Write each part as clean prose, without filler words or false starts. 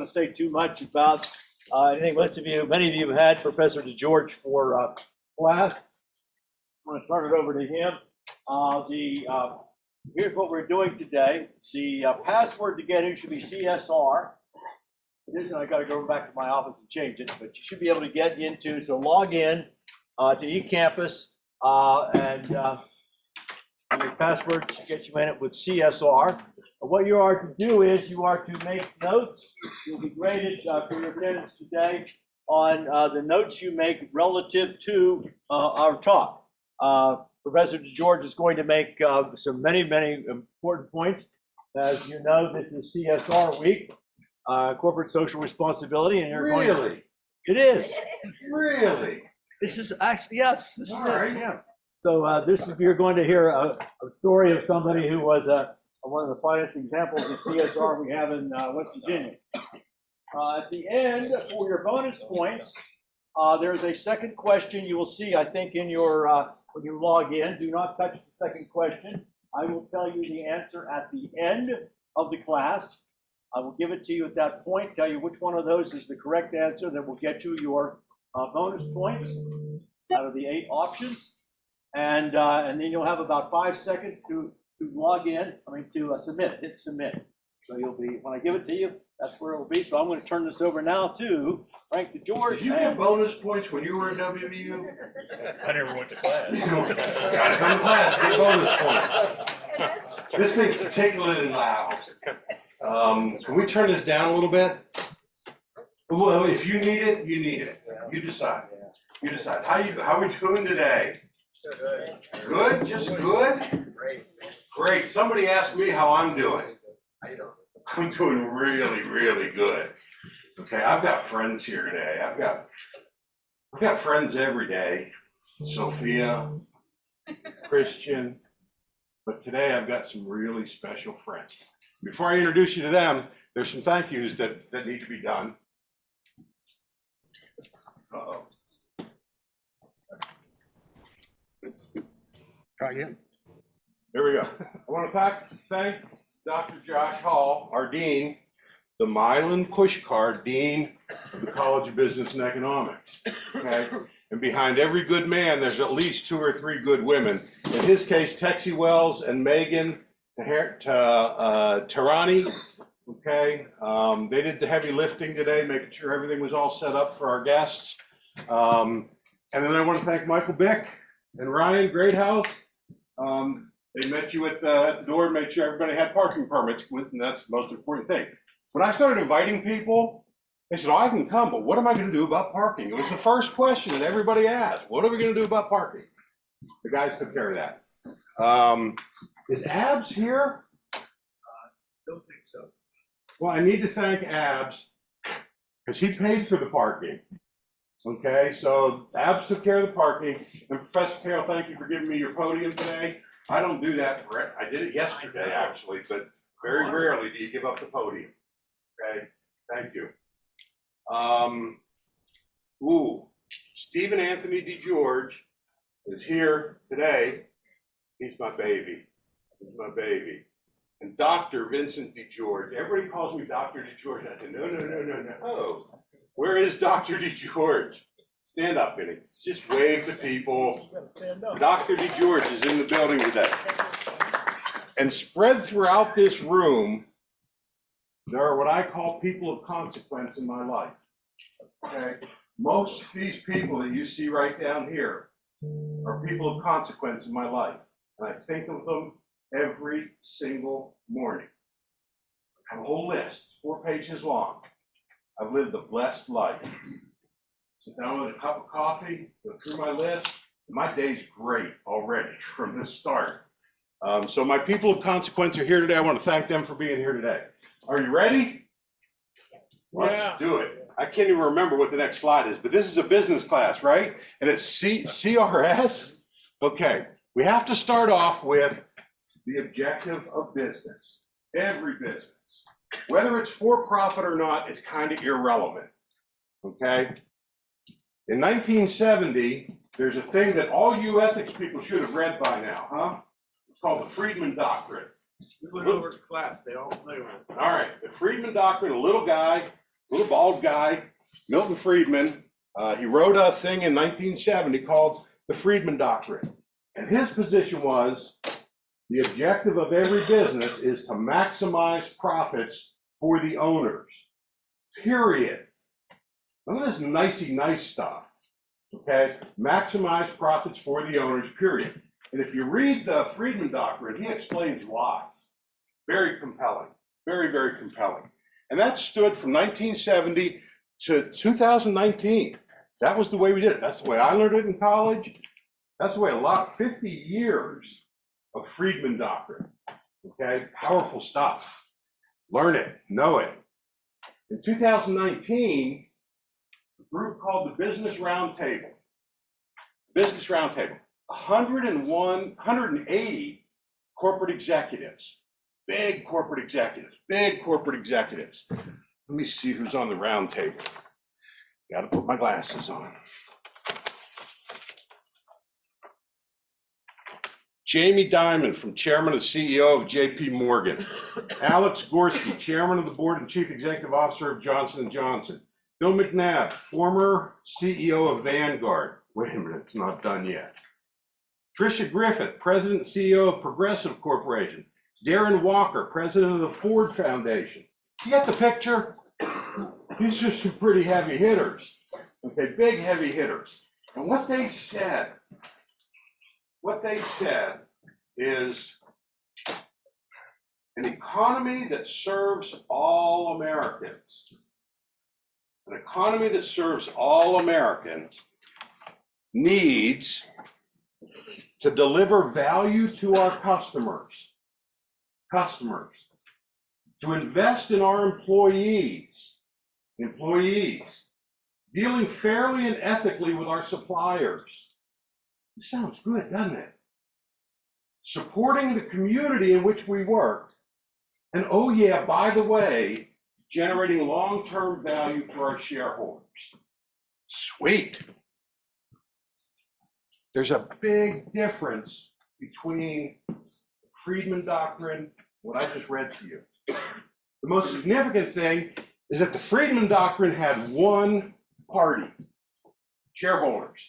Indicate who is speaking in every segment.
Speaker 1: going to say too much about anything. Many of you have had Professor DeGeorge for class. I'm going to turn it over to him. Here's what we're doing today. The password to get in should be CSR. It isn't. I got to go back to my office and change it, but you should be able to get into. So log in to eCampus and your password should get you in it with CSR. What you are to do is you are to make notes. You'll be graded for your attendance today on the notes you make relative to our talk. Professor DeGeorge is going to make some many important points. As you know, this is CSR week, corporate social responsibility, and you're
Speaker 2: really?
Speaker 1: Going to, it is.
Speaker 2: Really?
Speaker 1: This is actually, yes, this is
Speaker 2: All
Speaker 1: it.
Speaker 2: right.
Speaker 1: Yeah. So you're going to hear a story of somebody who was one of the finest examples of CSR we have in West Virginia. At the end, for your bonus points, there's a second question you will see, I think, in your when you log in. Do not touch the second question. I will tell you the answer at the end of the class. I will give it to you at that point, tell you which one of those is the correct answer that will get you your bonus points out of the 8 options. And then you'll have about 5 seconds to log in, to submit, hit submit. So you'll be, when I give it to you, that's where it will be. So I'm going to turn this over now to Frank DeGeorge.
Speaker 2: Did you get bonus points when you were in WVU?
Speaker 3: I never went to class.
Speaker 2: Gotta come to class, get bonus points. This thing's particularly loud. Can we turn this down a little bit? Well, if you need it, you need it. You decide. You decide. How are we doing today? Good? Just good? Great. Somebody asked me how I'm doing. I'm doing really, really good. Okay, I've got friends here today. I've got friends every day. Sophia, Christian, but today I've got some really special friends. Before I introduce you to them, there's some thank yous that need to be done. Uh-oh.
Speaker 3: Try again.
Speaker 2: Here we go. I want to thank Dr. Josh Hall, our dean, the Mylan Pushcart Dean of the College of Business and Economics. Okay? And behind every good man, there's at least 2 or 3 good women. In his case, Texie Wells and Megan Tarani. Okay? They did the heavy lifting today, making sure everything was all set up for our guests. And then I want to thank Michael Bick and Ryan Greathouse. They met you at the door and made sure everybody had parking permits, and that's the most important thing. When I started inviting people, they said, "Oh, I can come, but what am I going to do about parking?" It was the first question that everybody asked. What are we going to do about parking? The guys took care of that. Is Abs here?
Speaker 1: Don't think so.
Speaker 2: Well, I need to thank Abs because he paid for the parking. Okay, so Abs took care of the parking. And Professor Carroll, thank you for giving me your podium today. I don't do that I did it yesterday, actually, but very rarely do you give up the podium. Okay, thank you. Stephen Anthony DeGeorge is here today. He's my baby. He's my baby. And Dr. Vincent DeGeorge. Everybody calls me Dr. DeGeorge. I said, no. Where is Dr. DeGeorge? Stand up, Vinny. Just wave to people. Dr. DeGeorge is in the building today. And spread throughout this room, there are what I call people of consequence in my life. Okay? Most of these people that you see right down here are people of consequence in my life. And I think of them every single morning. I have a whole list, 4 pages long. I've lived a blessed life. Sit down with a cup of coffee, go through my list. My day's great already from the start. So my people of consequence are here today. I want to thank them for being here today. Are you ready? Let's do it. I can't even remember what the next slide is, but this is a business class, right? And it's CRS? Okay. We have to start off with the objective of business. Every business, whether it's for profit or not, is kind of irrelevant. Okay? In 1970, there's a thing that all you ethics people should have read by now, huh? It's called the Friedman Doctrine.
Speaker 1: We went over to class. They all familiar with it.
Speaker 2: All right. The Friedman Doctrine, a little guy little bald guy, Milton Friedman. He wrote a thing in 1970 called the Friedman Doctrine. And his position was the objective of every business is to maximize profits for the owners. Period. None of this nicey nice stuff. Okay? Maximize profits for the owners, period. And if you read the Friedman Doctrine, he explains why. Very compelling. Very, very compelling. And that stood from 1970 to 2019. That was the way we did it. That's the way I learned it in college. That's the way 50 years of Friedman Doctrine. Okay? Powerful stuff. Learn it. Know it. In 2019, a group called the Business Roundtable. 180 corporate executives. Big corporate executives. Let me see who's on the round table. Got to put my glasses on. Jamie Dimon, chairman and CEO of JP Morgan. Alex Gorski, chairman of the board and chief executive officer of Johnson & Johnson. Bill McNabb, former CEO of Vanguard. Wait a minute, it's not done yet. Tricia Griffith, president and CEO of Progressive Corporation. Darren Walker, president of the Ford Foundation. You get the picture? These are some pretty heavy hitters. Okay, big heavy hitters. And what they said is an economy that serves all Americans. An economy that serves all Americans needs to deliver value to our customers, to invest in our employees, dealing fairly and ethically with our suppliers. It sounds good, doesn't it? Supporting the community in which we work, and oh yeah, by the way, generating long-term value for our shareholders. Sweet. There's a big difference between the Friedman Doctrine, what I just read to you. The most significant thing is that the Friedman Doctrine had one party, shareholders.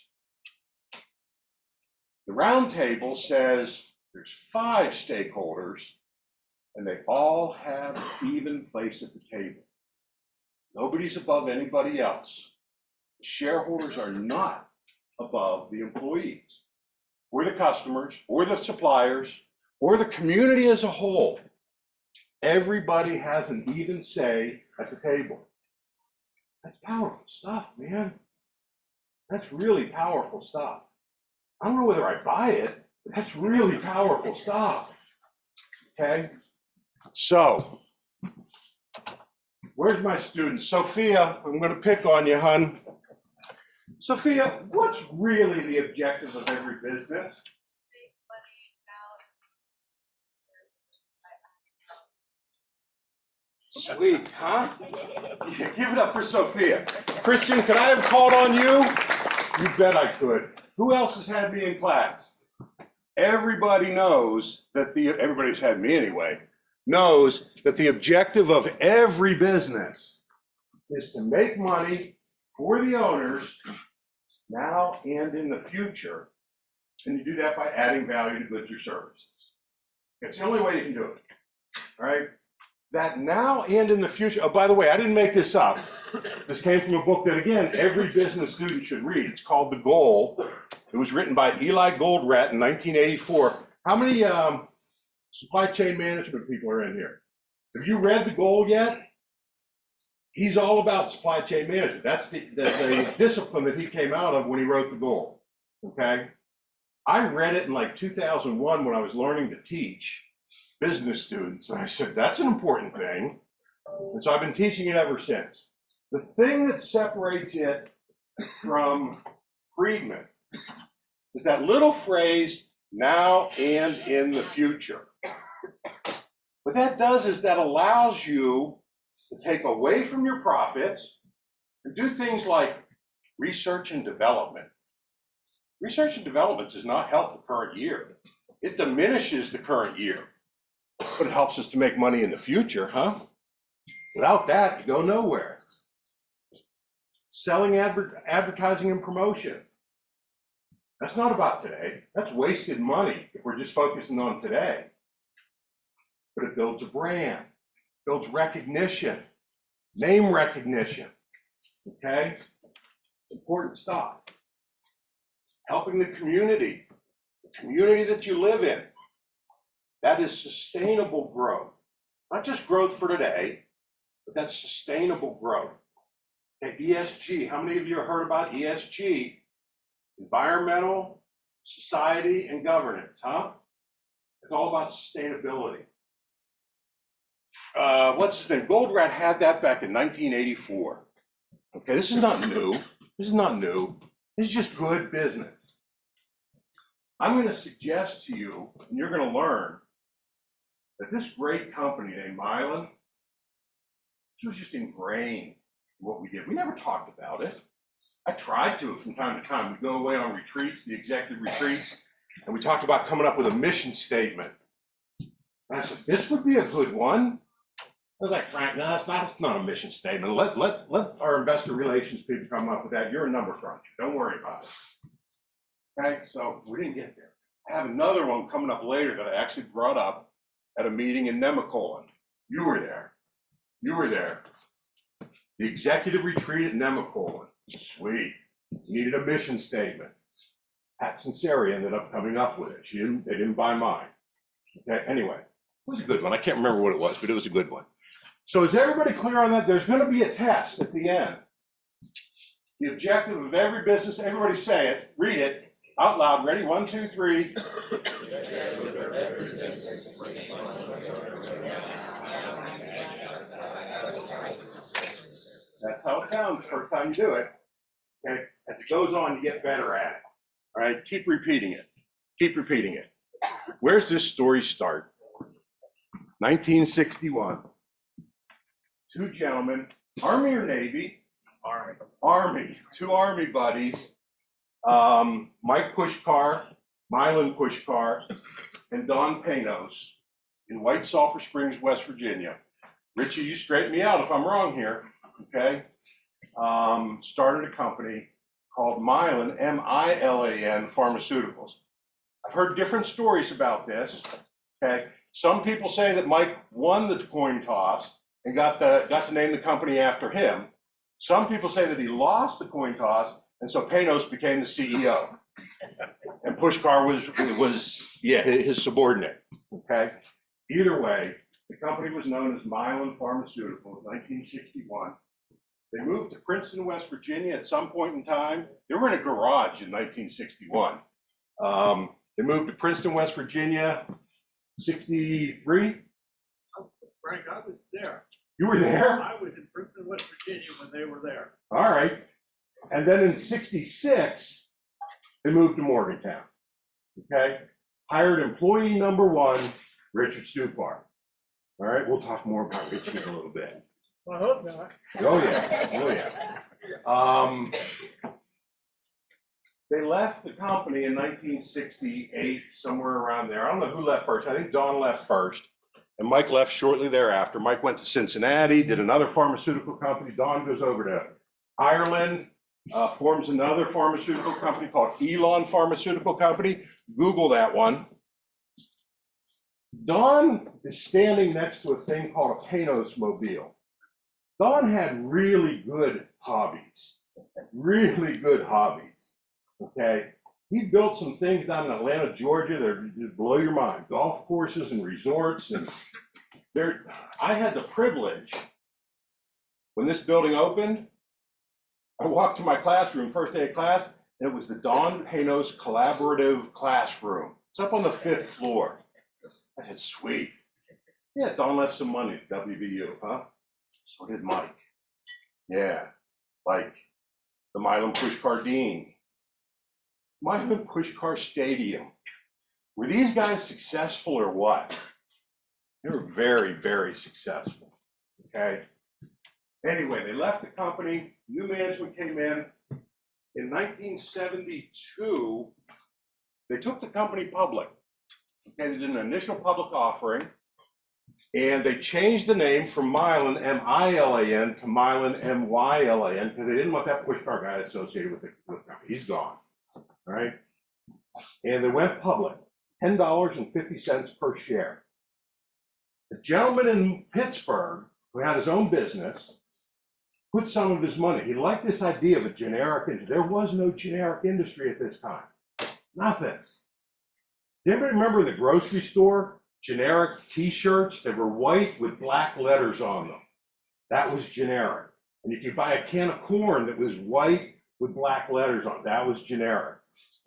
Speaker 2: The round table says there's 5 stakeholders, and they all have an even place at the table. Nobody's above anybody else. The shareholders are not above the employees, or the customers, or the suppliers, or the community as a whole. Everybody has an even say at the table. That's powerful stuff, man. That's really powerful stuff. I don't know whether I buy it, but that's really powerful stuff. Okay? So, where's my student? Sophia, I'm going to pick on you, hon. Sophia, what's really the objective of every business? Sweet, huh? Yeah, give it up for Sophia. Christian, could I have called on you? You bet I could. Who else has had me in class? Everybody knows that everybody who's had me anyway, knows that the objective of every business is to make money for the owners now and in the future. And you do that by adding value to goods or services. It's the only way you can do it. All right? That now and in the future, oh, by the way, I didn't make this up. This came from a book that, again, every business student should read. It's called The Goal. It was written by Eli Goldratt in 1984. How many supply chain management people are in here? Have you read The Goal yet? He's all about supply chain management. That's the discipline that he came out of when he wrote The Goal. Okay? I read it in like 2001 when I was learning to teach business students, and I said, that's an important thing. And so I've been teaching it ever since. The thing that separates it from Friedman is that little phrase, now and in the future. What that does is that allows you to take away from your profits and do things like research and development. Research and development does not help the current year. It diminishes the current year, but it helps us to make money in the future, huh? Without that, you go nowhere.
Speaker 4: selling advertising and promotion. That's not about today. That's wasted money if we're just focusing on today. But it builds a brand, builds recognition, name recognition, okay? Important stuff. Helping the community that you live in. That is sustainable growth. Not just growth for today, but that's sustainable growth. Okay, ESG, how many of you have heard about ESG? Environmental, society, and governance, huh? It's all about sustainability. What's his name? Goldratt had that back in 1984. Okay, this is not new. This is not new. This is just good business. I'm going to suggest to you, and you're going to learn, that this great company named Mylan, this was just ingrained in what we did. We never talked about it. I tried to from time to time. We'd go away on retreats, the executive retreats, and we talked about coming up with a mission statement. And I said, this would be a good one. I was like, Frank, no, it's not a mission statement. Let our investor relations people come up with that. You're a number cruncher. Don't worry about it. Okay, so we didn't get there. I have another one coming up later that I actually brought up at a meeting in Nemacolin. You were there. You were there. The executive retreat at Nemacolin. Sweet. Needed a mission statement. Pat Sinceri ended up coming up with it. They didn't buy mine. Okay, anyway, it was a good one. I can't remember what it was, but it was a good one. So is everybody clear on that? There's going to be a test at the end. The objective of every business, everybody say it, read it out loud. Ready? 1, 2, 3. That's how it sounds the first time you do it. Okay? As it goes on, you get better at it. All right? Keep repeating it. Keep repeating it. Where's this story start? 1961. Two gentlemen, Army or Navy?
Speaker 3: Army.
Speaker 4: Army. Two Army buddies. Mike Pushkar, Mylan Pushkar, and Don Panos in White Sulphur Springs, West Virginia. Richie, you straighten me out if I'm wrong here. Okay, started a company called Mylan, M-I-L-A-N Pharmaceuticals. I've heard different stories about this. Okay, some people say that Mike won the coin toss and got to name the company after him. Some people say that he lost the coin toss, and so Panos became the CEO, and Pushkar was his subordinate. Okay, either way, the company was known as Mylan Pharmaceuticals, 1961. They moved to Princeton, West Virginia at some point in time. They were in a garage in 1961. They moved to Princeton, West Virginia, 63.
Speaker 1: Frank, I was there.
Speaker 4: You were there?
Speaker 1: I was in Princeton, West Virginia when they were there.
Speaker 4: All right. And then in 66, they moved to Morgantown. Okay. Hired employee number 1, Richard Stupar. All right. We'll talk more about Richie in a little bit.
Speaker 1: Well, I hope not.
Speaker 4: Oh, yeah. Oh, yeah. They left the company in 1968, somewhere around there. I don't know who left first. I think Don left first, and Mike left shortly thereafter. Mike went to Cincinnati, did another pharmaceutical company. Don goes over to Ireland, forms another pharmaceutical company called Elon Pharmaceutical Company. Google that one. Don is standing next to a thing called a Panos mobile. Don had really good hobbies. Okay, he built some things down in Atlanta, Georgia that just blow your mind. Golf courses and resorts, and I had the privilege when this building opened. I walked to my classroom, first day of class, and it was the Don Panos Collaborative Classroom. It's up on the 5th floor. I said, sweet. Yeah, Don left some money at WVU, huh? So did Mike. Yeah, like the Mylan Pushkar Dean. Mylan Pushkar Stadium. Were these guys successful or what? They were very, very successful. Okay. Anyway, they left the company. New management came in. In 1972, they took the company public. Okay, they did an initial public offering. And they changed the name from Mylan, M-I-L-A-N, to Mylan, M-Y-L-A-N, because they didn't want that push car guy associated with the company. He's gone, all right? And they went public, $10.50 per share. The gentleman in Pittsburgh, who had his own business, put some of his money. He liked this idea of a generic industry. There was no generic industry at this time. Nothing. Does anybody remember the grocery store? Generic t-shirts that were white with black letters on them. That was generic. And you could buy a can of corn that was white with black letters on it. That was generic.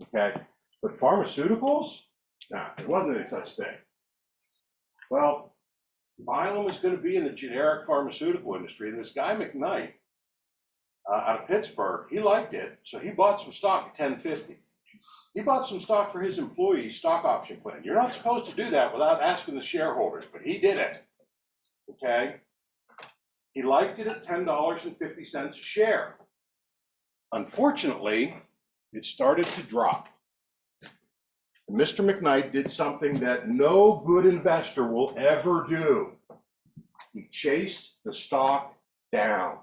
Speaker 4: Okay? But pharmaceuticals? Nah, there wasn't any such thing. Well, Mylan was going to be in the generic pharmaceutical industry, and this guy McKnight out of Pittsburgh, he liked it, so he bought some stock at $10.50. He bought some stock for his employees' stock option plan. You're not supposed to do that without asking the shareholders, but he did it. Okay? He liked it at $10.50 a share. Unfortunately, it started to drop. And Mr. McKnight did something that no good investor will ever do. He chased the stock down.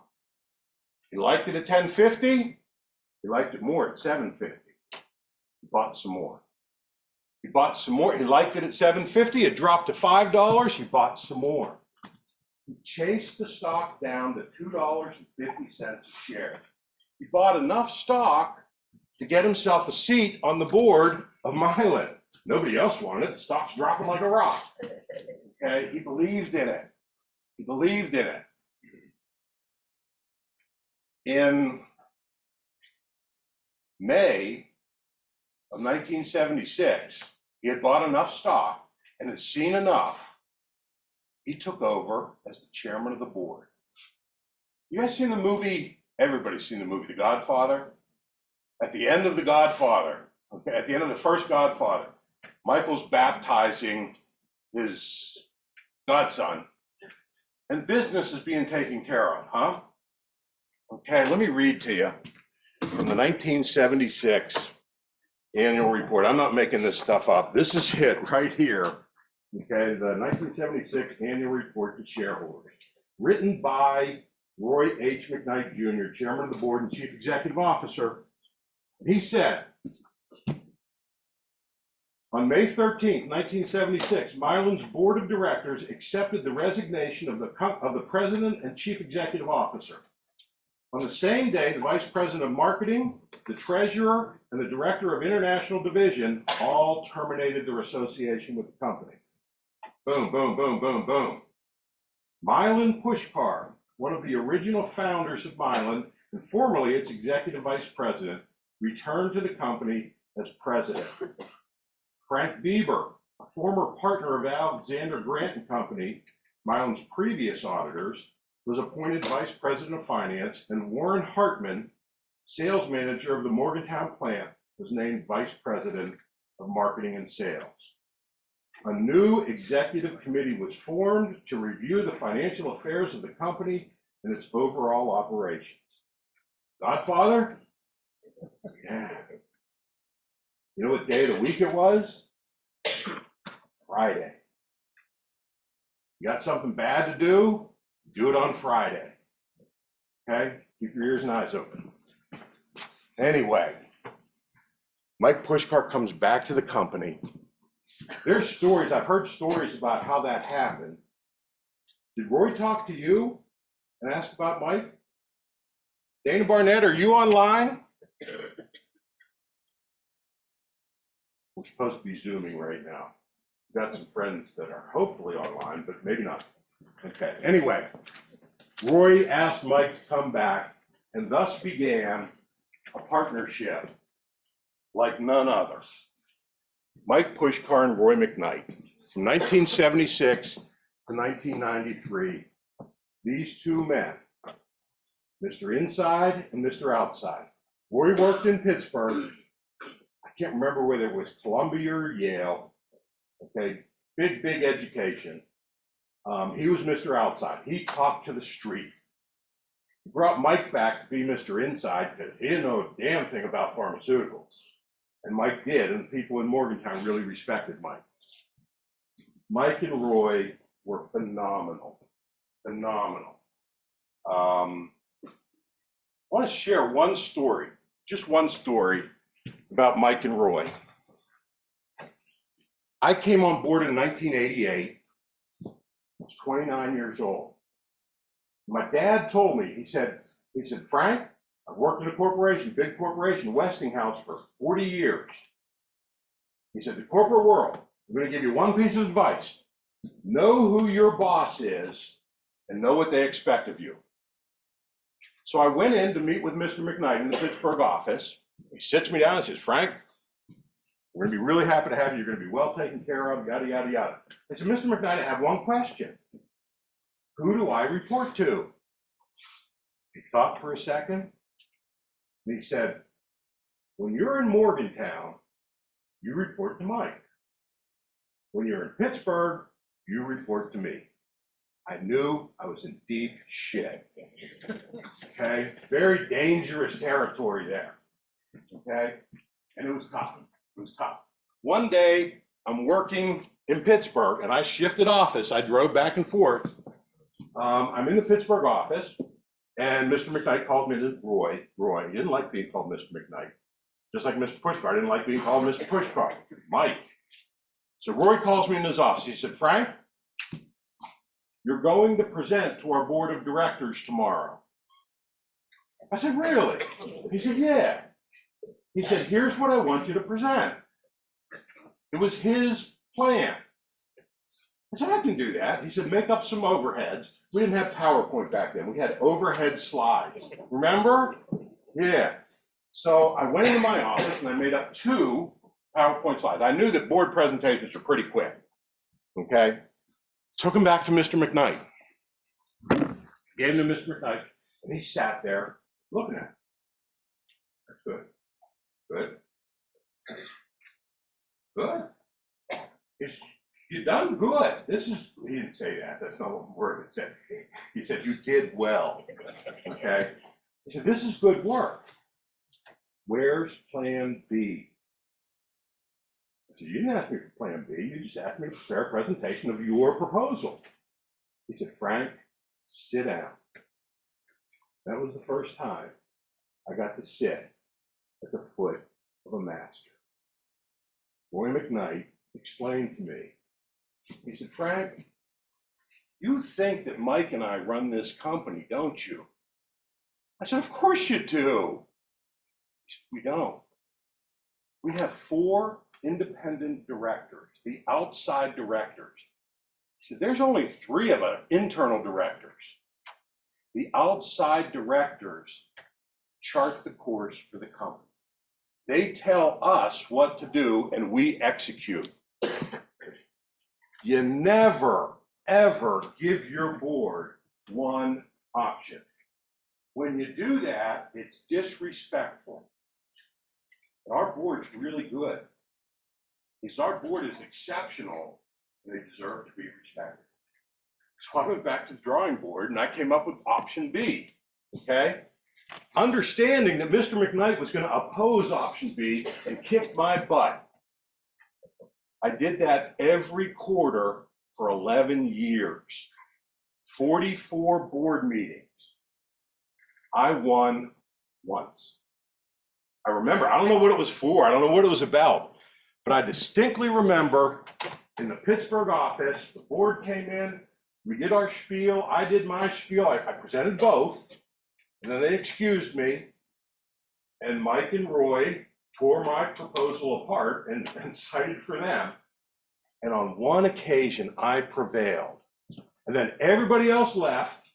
Speaker 4: He liked it at $10.50. He liked it more at $7.50. He bought some more. He bought some more. He liked it at $7.50. It dropped to $5. He bought some more. He chased the stock down to $2.50 a share. He bought enough stock to get himself a seat on the board of Mylan. Nobody else wanted it. The stock's dropping like a rock. Okay, he believed in it. He believed in it. In May of 1976, he had bought enough stock and had seen enough. He took over as the chairman of the board. You guys seen the movie? Everybody's seen the movie The Godfather. At the end of The Godfather, okay, at the end of the first Godfather, Michael's baptizing his godson, and business is being taken care of, huh? Okay, let me read to you from the 1976 annual report. I'm not making this stuff up. This is it right here. Okay, the 1976 annual report to shareholders, written by Roy H. McKnight Jr., chairman of the board and chief executive officer. He said, on May 13, 1976, Mylan's board of directors accepted the resignation of the president and chief executive officer. On the same day, the vice president of marketing, the treasurer, and the director of international division all terminated their association with the company. Boom, boom, boom, boom, boom. Mylan Pushkar, one of the original founders of Mylan and formerly its executive vice president, returned to the company as president. Frank Bieber, a former partner of Alexander Grant & Company, Mylan's previous auditors, was appointed vice president of finance, and Warren Hartman, sales manager of the Morgantown plant, was named vice president of marketing and sales. A new executive committee was formed to review the financial affairs of the company and its overall operations. Godfather? Yeah. You know what day of the week it was? Friday. You got something bad to do? Do it on Friday. Okay? Keep your ears and eyes open. Anyway, Mike Pushkar comes back to the company. There's stories, I've heard stories about how that happened. Did Roy talk to you and ask about Mike? Dana Barnett, are you online? We're supposed to be Zooming right now. We've got some friends that are hopefully online, but maybe not. Okay, anyway, Roy asked Mike to come back, and thus began a partnership like none other. Mike Pushkar and Roy McKnight. From 1976 to 1993, these two men, Mr. Inside and Mr. Outside. Roy worked in Pittsburgh. I can't remember whether it was Columbia or Yale. Okay, big education. He was Mr. Outside. He talked to the street. He brought Mike back to be Mr. Inside because he didn't know a damn thing about pharmaceuticals. And Mike did, and the people in Morgantown really respected Mike. Mike and Roy were phenomenal, phenomenal. I want to share one story, just one story about Mike and Roy. I came on board in 1988. I was 29 years old. My dad told me, he said, Frank, I've worked in a corporation, big corporation, Westinghouse, for 40 years. He said, the corporate world, I'm going to give you one piece of advice. Know who your boss is and know what they expect of you. So I went in to meet with Mr. McKnight in the Pittsburgh office. He sits me down and says, Frank, we're going to be really happy to have you. You're going to be well taken care of, yada, yada, yada. I said, Mr. McKnight, I have one question. Who do I report to? He thought for a second, and he said, when you're in Morgantown, you report to Mike. When you're in Pittsburgh, you report to me. I knew I was in deep shit. Okay? Very dangerous territory there. Okay? And it was tough. It was tough. One day, I'm working in Pittsburgh, and I shifted office. I drove back and forth. I'm in the Pittsburgh office, and Mr. McKnight called me to Roy. He didn't like being called Mr. McKnight. Just like Mr. Pushcar didn't like being called Mr. Pushcar. Mike. So Roy calls me in his office. He said, Frank, you're going to present to our board of directors tomorrow. I said, really? He said, yeah. He said, here's what I want you to present. It was his plan. I said, I can do that. He said, make up some overheads. We didn't have PowerPoint back then. We had overhead slides. Remember? Yeah. So I went into my office and I made up 2 PowerPoint slides. I knew that board presentations are pretty quick. Okay? Took them back to Mr. McKnight. Gave them to Mr. McKnight, and he sat there looking at it. That's good. Good. Good. You done good. This is, he didn't say that. That's not what the word it said. He said, you did well. Okay? He said, this is good work. Where's plan B? I said, you didn't ask me for plan B. You just asked me to prepare a presentation of your proposal. He said, Frank, sit down. That was the first time I got to sit at the foot of a master. Roy McKnight explained to me. He said, Frank, you think that Mike and I run this company, don't you? I said, of course you do. He said, we don't. We have 4 independent directors, the outside directors. He said, there's only 3 of us internal directors. The outside directors chart the course for the company. They tell us what to do and we execute. You never, ever give your board one option. When you do that, it's disrespectful. And our board's really good. Because our board is exceptional and they deserve to be respected. So I went back to the drawing board and I came up with option B. Okay? Understanding that Mr. McKnight was going to oppose option B and kick my butt. I did that every quarter for 11 years. 44 board meetings. I won once. I remember, I don't know what it was for, I don't know what it was about, but I distinctly remember in the Pittsburgh office, the board came in, we did our spiel, I did my spiel, I presented both, and then they excused me, and Mike and Roy tore my proposal apart and cited for them. And on one occasion, I prevailed. And then everybody else left,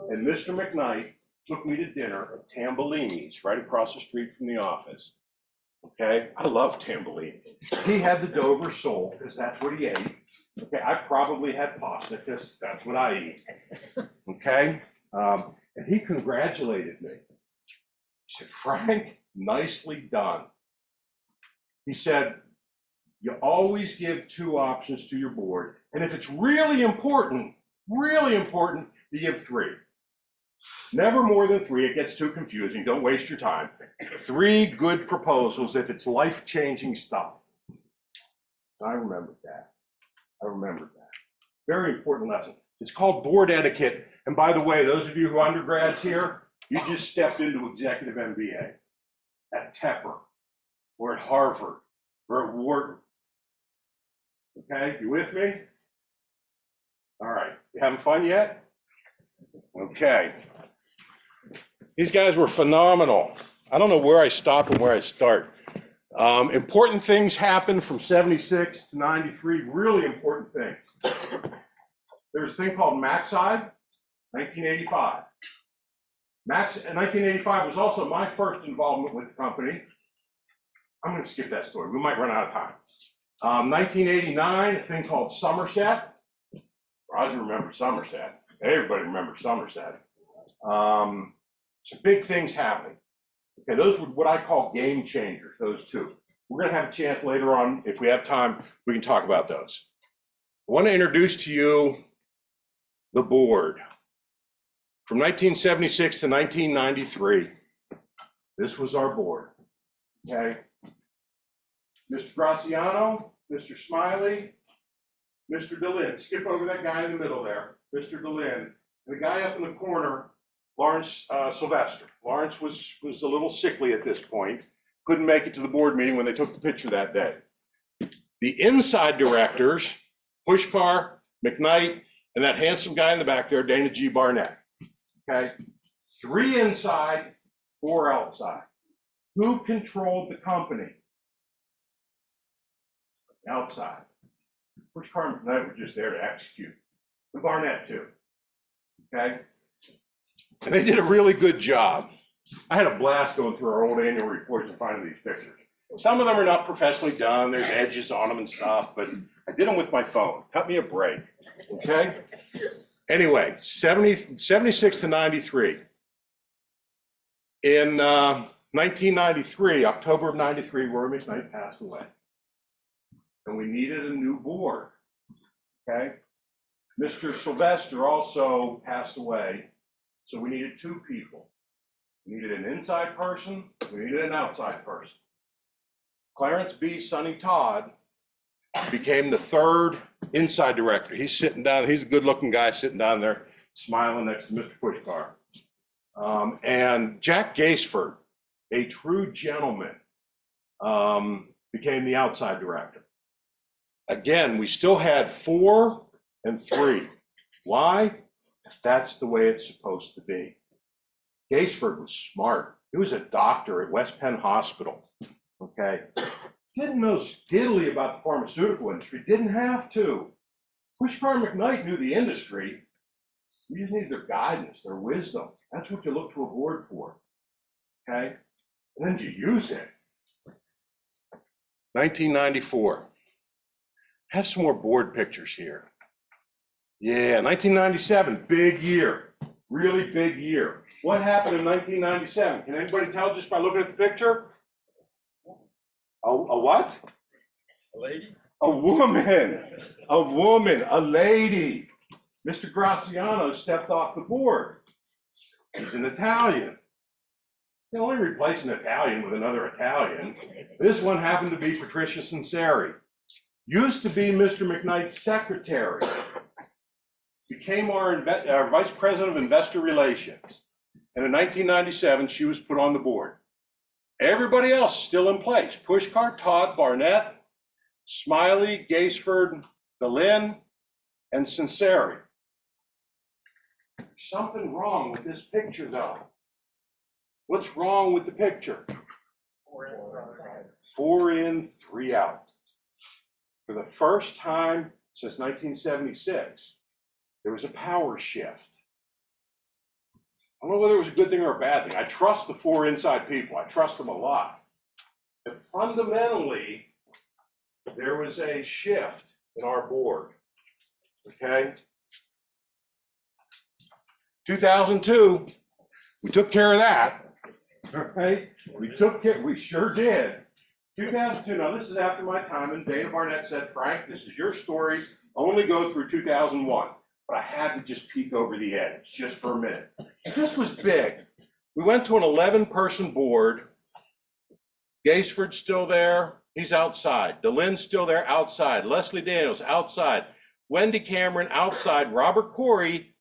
Speaker 4: and Mr. McKnight took me to dinner at Tambellini's right across the street from the office. Okay, I love Tambellini's. He had the Dover sole because that's what he ate. Okay, I probably had pasta because that's what I eat. Okay, and he congratulated me. He said, Frank, nicely done. He said, you always give 2 options to your board, and if it's really important, you give 3. Never more than 3, it gets too confusing, don't waste your time. 3 good proposals if it's life-changing stuff. I remembered that. Very important lesson. It's called board etiquette. And by the way, those of you who are undergrads here, you just stepped into executive MBA at Tepper or at Harvard or at Wharton. Okay, you with me? All right, you having fun yet? Okay. These guys were phenomenal. I don't know where I stop and where I start. Important things happened from 76 to 93, really important things. There's a thing called Maxide, 1985. In 1985 was also my first involvement with the company. I'm going to skip that story. We might run out of time. 1989, a thing called Somerset. Roger remembers Somerset. Everybody remembers Somerset. Some big things happening. Okay, those were what I call game changers, those two. We're going to have a chance later on, if we have time, we can talk about those. I want to introduce to you the board. From 1976 to 1993, this was our board. Okay. Mr. Graziano, Mr. Smiley, Mr. DeLynn. Skip over that guy in the middle there, Mr. DeLynn. And the guy up in the corner, Lawrence Sylvester. Lawrence was a little sickly at this point. Couldn't make it to the board meeting when they took the picture that day. The inside directors, Pushkar, McKnight, and that handsome guy in the back there, Dana G. Barnett. Okay, 3 inside, 4 outside. Who controlled the company? Outside. Pushkar and McKnight were just there to execute. And Barnett too. Okay, and they did a really good job. I had a blast going through our old annual reports and finding these pictures. Some of them are not professionally done. There's edges on them and stuff, but I did them with my phone. Cut me a break, okay? Anyway, 76 to 93. In 1993, October of 93, Roy McKnight passed away. And we needed a new board, okay? Mr. Sylvester also passed away, so we needed 2 people. We needed an inside person, we needed an outside person. Clarence B. Sonny Todd became the 3rd inside director. He's sitting down, he's a good looking guy sitting down there, smiling next to Mr. Pushkar. And Jack Gaisford, a true gentleman, became the outside director. Again, we still had 4 and 3. Why? If that's the way it's supposed to be. Gaisford was smart. He was a doctor at West Penn Hospital. Okay. Didn't know skiddly about the pharmaceutical industry. Didn't have to. Pushkar McKnight knew the industry. You just needed their guidance, their wisdom. That's what you look to a board for. Okay. And then you use it. 1994. Have some more board pictures here. Yeah, 1997, big year. Really big year. What happened in 1997? Can anybody tell just by looking at the picture? A what?
Speaker 3: A lady?
Speaker 4: A woman. A woman. A lady. Mr. Graziano stepped off the board. He's an Italian. You can only replace an Italian with another Italian. This one happened to be Patricia Sinceri. Used to be Mr. McKnight's secretary. Became our vice president of investor relations. And in 1997, she was put on the board. Everybody else still in place. Pushkar, Todd, Barnett, Smiley, Gaisford, DeLynn, and Sinceri. Something wrong with this picture, though. What's wrong with the picture? 4 in, 3 out. For the first time since 1976, there was a power shift. I don't know whether it was a good thing or a bad thing. I trust the 4 inside people. I trust them a lot. But fundamentally, there was a shift in our board. Okay? 2002, we took care of that. Right? We sure did. 2002, now this is after my time, and Dana Barnett said, Frank, this is your story. Only go through 2001. But I had to just peek over the edge just for a minute. This was big. We went to an 11-person board. Gaisford's still there. He's outside. DeLynn's still there, outside. Leslie Daniels, outside. Wendy Cameron outside. Robert Corey,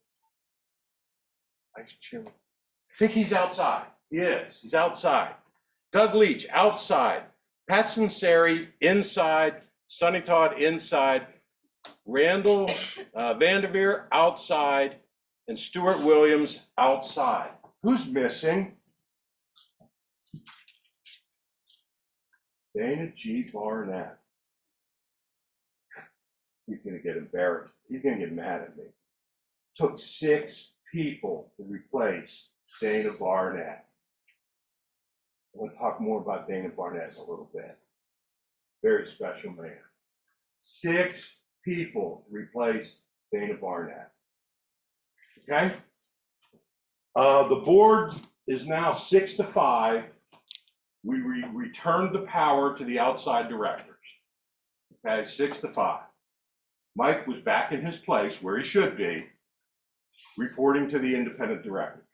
Speaker 4: I think he's outside. He is. He's outside. Doug Leach outside. Pat Sinceri inside. Sonny Todd inside. Randall Vanderveer outside. And Stuart Williams outside. Who's missing? Dana G. Barnett. He's going to get embarrassed. He's going to get mad at me. Took 6 people to replace Dana Barnett. We'll talk more about Dana Barnett in a little bit. Very special man. 6 people to replace Dana Barnett. Okay? The board is now 6-5. We returned the power to the outside directors. Okay, 6-5. Mike was back in his place where he should be, reporting to the independent directors.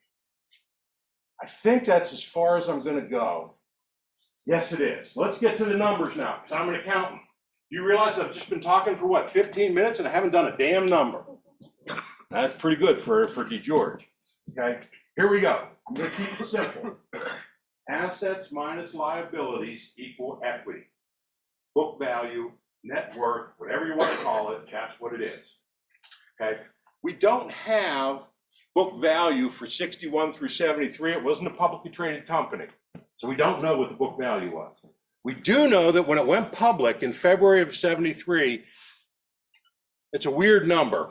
Speaker 4: I think that's as far as I'm going to go. Yes, it is. Let's get to the numbers now, because I'm an accountant. You realize I've just been talking for, what, 15 minutes, and I haven't done a damn number. That's pretty good for DeGeorge. Okay, here we go. I'm going to keep it simple. Assets minus liabilities equal equity. Book value, net worth, whatever you want to call it, that's what it is. Okay, we don't have book value for 61 through 73. It wasn't a publicly traded company, so we don't know what the book value was. We do know that when it went public in February of 73, it's a weird number,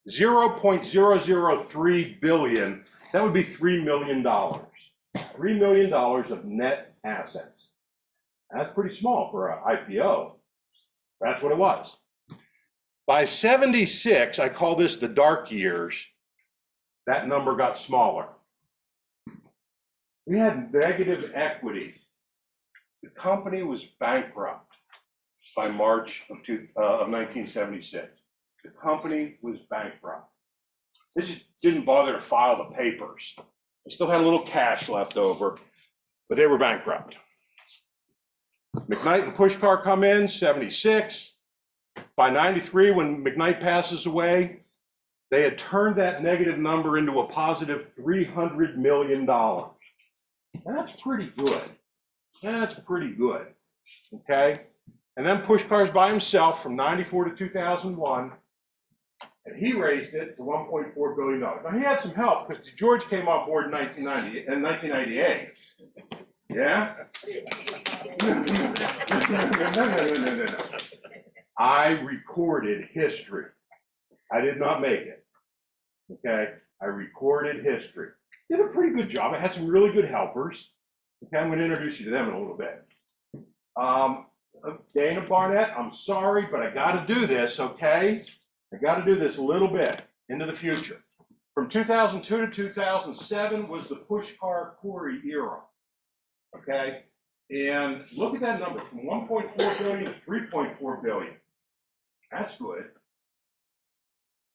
Speaker 4: 0.003 billion. That would be $3 million. $3 million of net assets. That's pretty small for an IPO. That's what it was. By 76, I call this the dark years, that number got smaller. We had negative equity. The company was bankrupt by March of 1976. The company was bankrupt. They just didn't bother to file the papers. They still had a little cash left over, but they were bankrupt. McKnight and Pushkar come in, 76. By 93, when McKnight passes away, they had turned that negative number into a positive $300 million. That's pretty good. That's pretty good. Okay? And then Pushkar's by himself from 94 to 2001. And he raised it to $1.4 billion. Now, he had some help because DeGeorge came on board in 1998. Yeah? No. I recorded history. I did not make it. Okay? I recorded history. Did a pretty good job. I had some really good helpers. Okay, I'm going to introduce you to them in a little bit. Dana Barnett, I'm sorry, but I got to do this, okay? I got to do this a little bit into the future. From 2002 to 2007 was the Pushkar Corey era, okay? And look at that number, from 1.4 billion to 3.4 billion. That's good.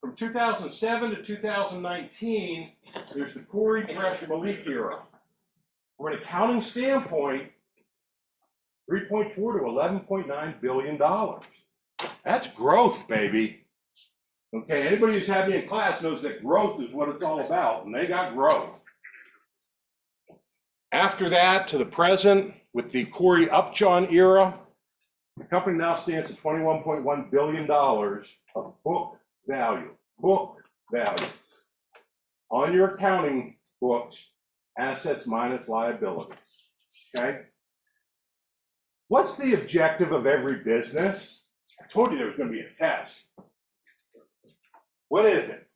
Speaker 4: From 2007 to 2019, there's the Corey Bresh Malik era. From an accounting standpoint, 3.4 to 11.9 billion dollars. That's growth, baby. Okay, anybody who's had me in class knows that growth is what it's all about, and they got growth. After that, to the present, with the Corey Upjohn era, the company now stands at $21.1 billion of book value. Book value. On your accounting books, assets minus liabilities. Okay? What's the objective of every business? I told you there was going to be a test. What is it?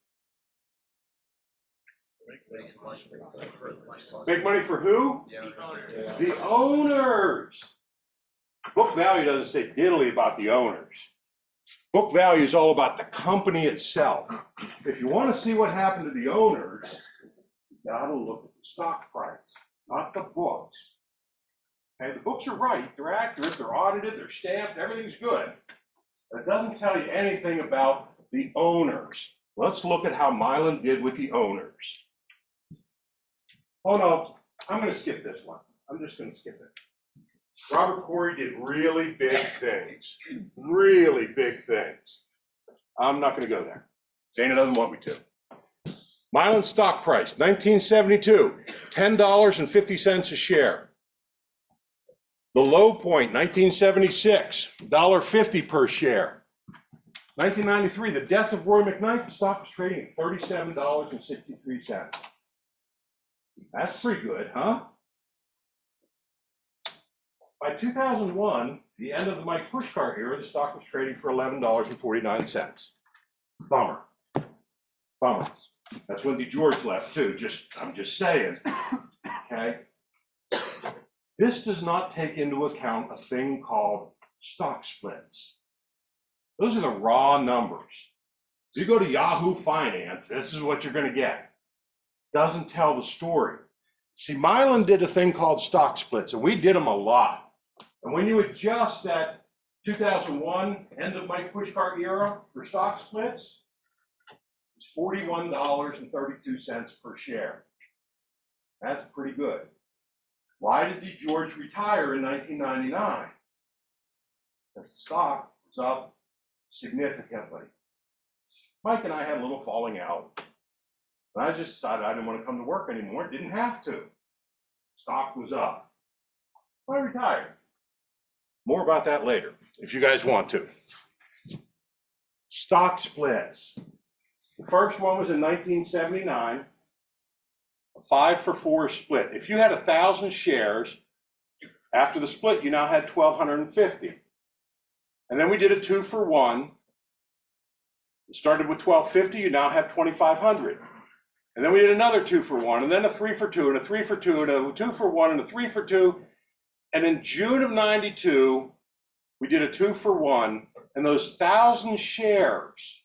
Speaker 4: Make money for who? The owners. Book value doesn't say diddly about the owners. Book value is all about the company itself. If you want to see what happened to the owners, you got to look at the stock price, not the books. Okay, the books are right, they're accurate, they're audited, they're stamped, everything's good. But it doesn't tell you anything about the owners. Let's look at how Mylan did with the owners. Oh no, I'm going to skip this one. I'm just going to skip it. Robert Corey did really big things. Really big things. I'm not gonna go there. Dana doesn't want me to. Mylan stock price, 1972, $10.50 a share. The low point, 1976, $1.50 per share. 1993, the death of Roy McKnight, the stock was trading at $37.63. That's pretty good, huh? By 2001, the end of the Mike Pushkar era, the stock was trading for $11.49. Bummer. Bummer. That's when DeGeorge left too. I'm just saying. Okay. This does not take into account a thing called stock splits. Those are the raw numbers. If you go to Yahoo Finance, this is what you're going to get. Doesn't tell the story. See, Mylan did a thing called stock splits, and we did them a lot. And when you adjust that 2001 end of Mike Pushkar era for stock splits, it's $41.32 per share. That's pretty good. Why did DeGeorge retire in 1999? Because the stock was up significantly. Mike and I had a little falling out. And I just decided I didn't want to come to work anymore. Didn't have to. Stock was up. I retired. More about that later, if you guys want to. Stock splits. The first one was in 1979, a 5-for-4 split. If you had 1,000 shares, after the split, you now had 1,250. And then we did a 2-for-1. It started with 1,250, you now have 2,500. And then we did another 2-for-1, and then a 3-for-2, and a 3-for-2, and a 2-for-1, and a 3-for-2. And in June of '92, we did a 2-for-1, and those 1,000 shares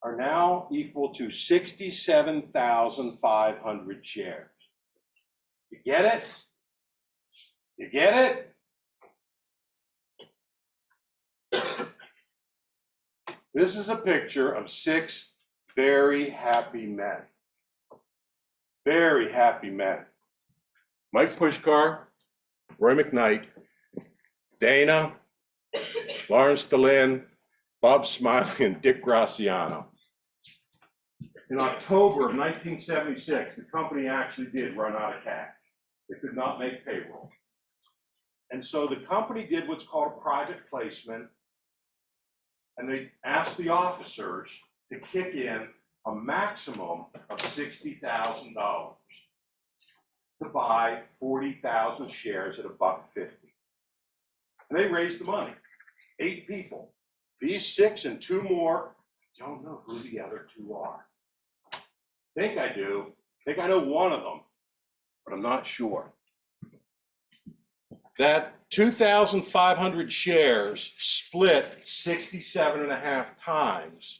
Speaker 4: are now equal to 67,500 shares. You get it? You get it? This is a picture of 6 very happy men. Very happy men. Mike Pushkar, Roy McKnight, Dana, Lawrence DeLynn, Bob Smiley, and Dick Graciano. In October of 1976, the company actually did run out of cash. They could not make payroll. And so the company did what's called a private placement, and they asked the officers to kick in a maximum of $60,000 to buy 40,000 shares at $1.50. And they raised the money. 8 people. These 6 and 2 more, don't know who the other 2 are. Think I do. Think I know one of them, but I'm not sure. That 2,500 shares split 67.5 times.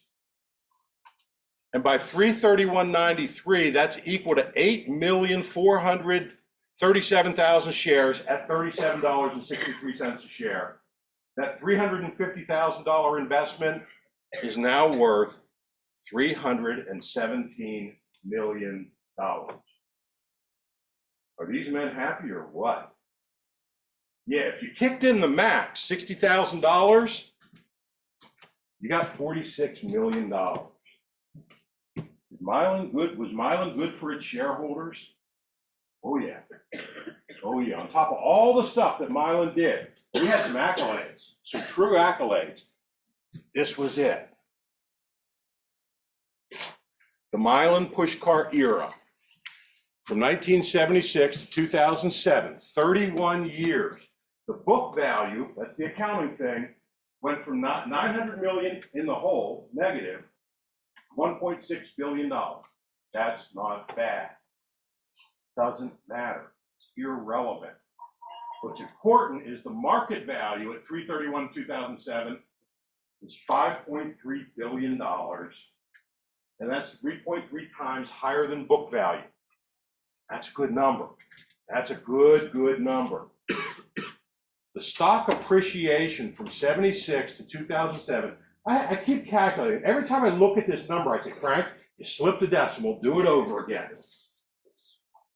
Speaker 4: And by 3/31/93, that's equal to 8,437,000 shares at $37.63 a share. That $350,000 investment is now worth $317 million. Are these men happy or what? Yeah, if you kicked in the max, $60,000, you got $46 million. Was Mylan good for its shareholders? Oh yeah. Oh yeah. On top of all the stuff that Mylan did, we had some accolades, some true accolades. This was it. The Mylan Pushkar era, from 1976 to 2007, 31 years. The book value, that's the accounting thing, went from $900 million in the hole, negative, $1.6 billion. That's not bad. Doesn't matter. It's irrelevant. What's important is the market value at 3/31/2007 is $5.3 billion. And that's 3.3 times higher than book value. That's a good number. That's a good number. The stock appreciation from 76 to 2007, I keep calculating. Every time I look at this number, I say, Frank, you slipped a decimal, do it over again.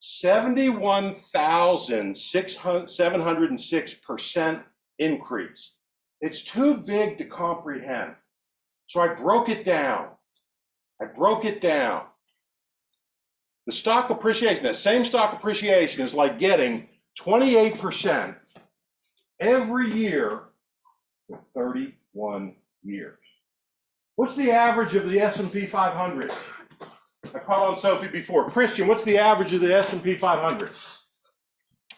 Speaker 4: 71,706% increase. It's too big to comprehend. So I broke it down. The stock appreciation, that same stock appreciation is like getting 28% every year for 31 years. What's the average of the S&P 500? I called on Sophie before. Christian, what's the average of the S&P 500?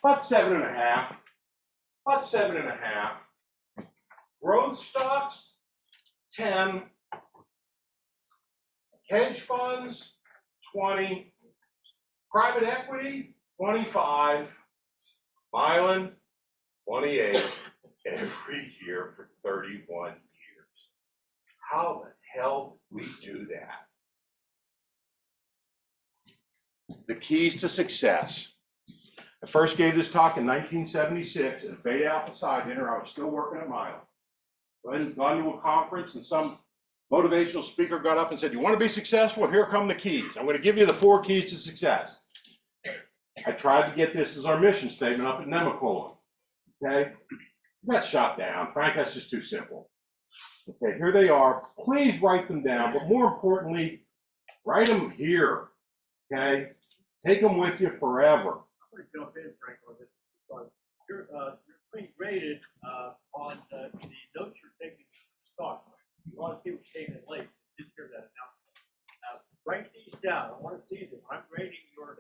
Speaker 4: About 7.5. About 7.5. Growth stocks, 10. Hedge funds, 20. Private equity, 25. Mylan, 28. Every year for 31 years. How the hell did we do that? The keys to success. I first gave this talk in 1976 at Beta Alpha Psi dinner. I was still working at Mylan. I'd gone to a conference and some motivational speaker got up and said, "You want to be successful? Here come the keys. I'm going to give you the 4 keys to success." I tried to get this as our mission statement up at Nemacolin. Okay? Got shot down. Frank, that's just too simple. Okay, here they are. Please write them down, but more importantly, write them here. Okay? Take them with you forever.
Speaker 1: I'm going to jump in, Frank, on this because you're pretty graded on the notes you're taking stocks. A lot of people came in late. Didn't hear that announcement. Write these down. I want to see them. I'm grading your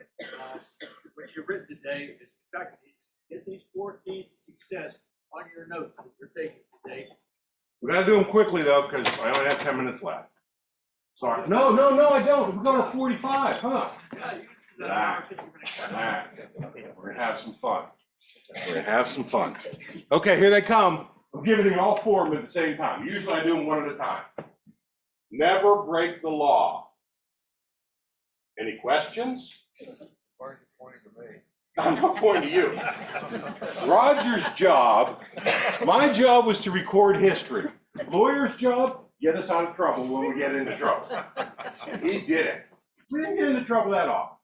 Speaker 1: what you've written today. Is tracking these. Get these 4 keys to success on your notes that you're taking today.
Speaker 4: We got to do them quickly though, because I only have 10 minutes left. Sorry. No, I don't. We go to 45, huh?
Speaker 1: Yeah,
Speaker 4: We're gonna have some fun. Okay, here they come. I'm giving you all 4 of them at the same time. Usually I do them one at a time. Never break the law. Any questions?
Speaker 3: Why are you pointing to me?
Speaker 4: I'm not pointing to you. Roger's job, my job was to record history. Lawyer's job, get us out of trouble when we get into trouble. He did it. We didn't get into trouble that often.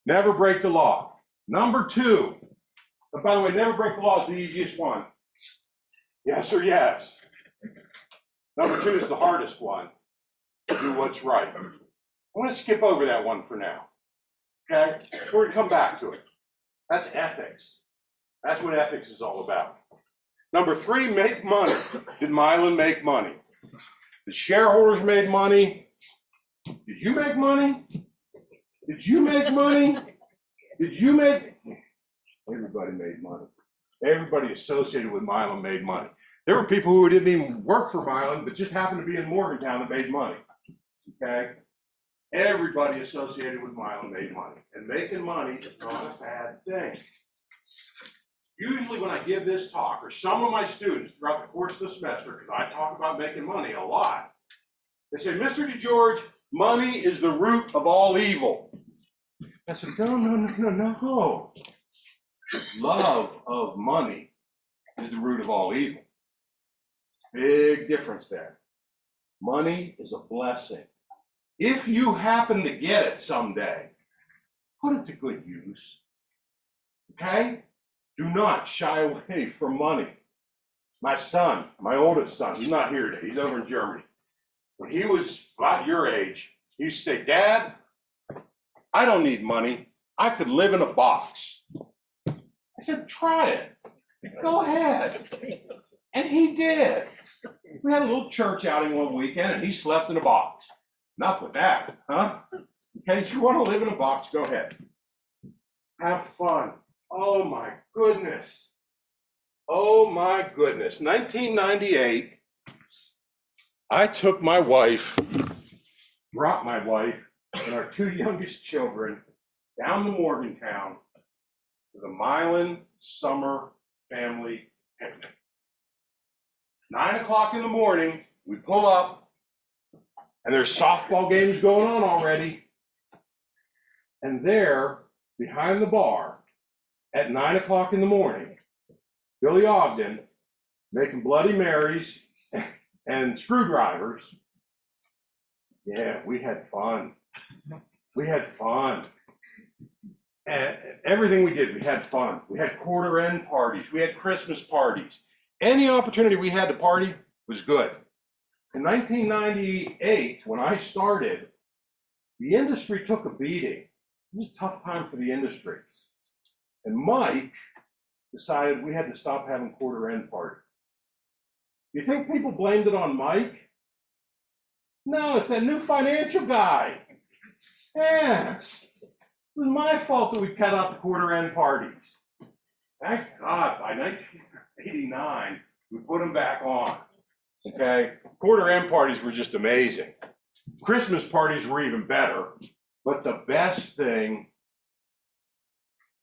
Speaker 4: Never break the law. Number 2, and by the way, never break the law is the easiest one. Yes or yes. Number 2 is the hardest one. Do what's right. I want to skip over that one for now. Okay? We're going to come back to it. That's ethics. That's what ethics is all about. Number 3, make money. Did Mylan make money? The shareholders made money. Did you make money? Did you make money? Did you make? Everybody made money. Everybody associated with Mylan made money. There were people who didn't even work for Mylan, but just happened to be in Morgantown and made money. Okay? Everybody associated with Mylan made money. And making money is not a bad thing. Usually when I give this talk, or some of my students throughout the course of the semester, because I talk about making money a lot, they say, "Mr. DeGeorge, money is the root of all evil." I said, no. Love of money is the root of all evil. Big difference there. Money is a blessing. If you happen to get it someday, put it to good use. Okay? Do not shy away from money. My son, my oldest son, he's not here today. He's over in Germany. When he was about your age, he used to say, "Dad, I don't need money. I could live in a box." I said, "Try it. Go ahead." And he did. We had a little church outing one weekend, and he slept in a box. Enough with that, huh? Okay, if you want to live in a box, go ahead. Have fun. Oh, my goodness. Oh, my goodness. 1998, I took my wife, brought my wife, and our 2 youngest children down to Morgantown to the Mylan Summer Family Picnic. 9 o'clock in the morning, we pull up, and there's softball games going on already. And there, behind the bar, at 9 o'clock in the morning, Billy Ogden making Bloody Marys and screwdrivers. Yeah, we had fun. We had fun. And everything we did, we had fun. We had quarter end parties. We had Christmas parties. Any opportunity we had to party was good. In 1998, when I started, the industry took a beating. It was a tough time for the industry. And Mike decided we had to stop having quarter end parties. You think people blamed it on Mike? No, it's that new financial guy. Yeah, it was my fault that we cut out the quarter end parties. Thank God, by 1989, we put them back on. Okay, quarter end parties were just amazing. Christmas parties were even better, but the best thing,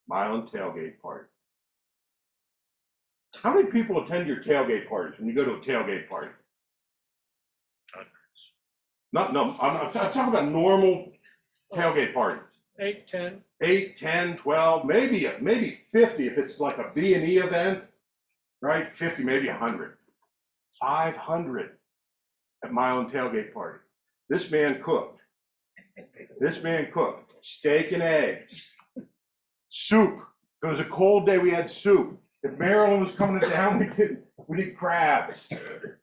Speaker 4: Mylan tailgate party. How many people attend your tailgate parties when you go to a tailgate party? I'm talking about normal tailgate parties.
Speaker 3: 8, 10.
Speaker 4: 8, 10, 12, maybe 50 if it's like a B&E event, right? 50, maybe 100. 500 at Mylan tailgate party. This man cooked. Steak and eggs. Soup. If it was a cold day, we had soup. If Maryland was coming down, we did crabs.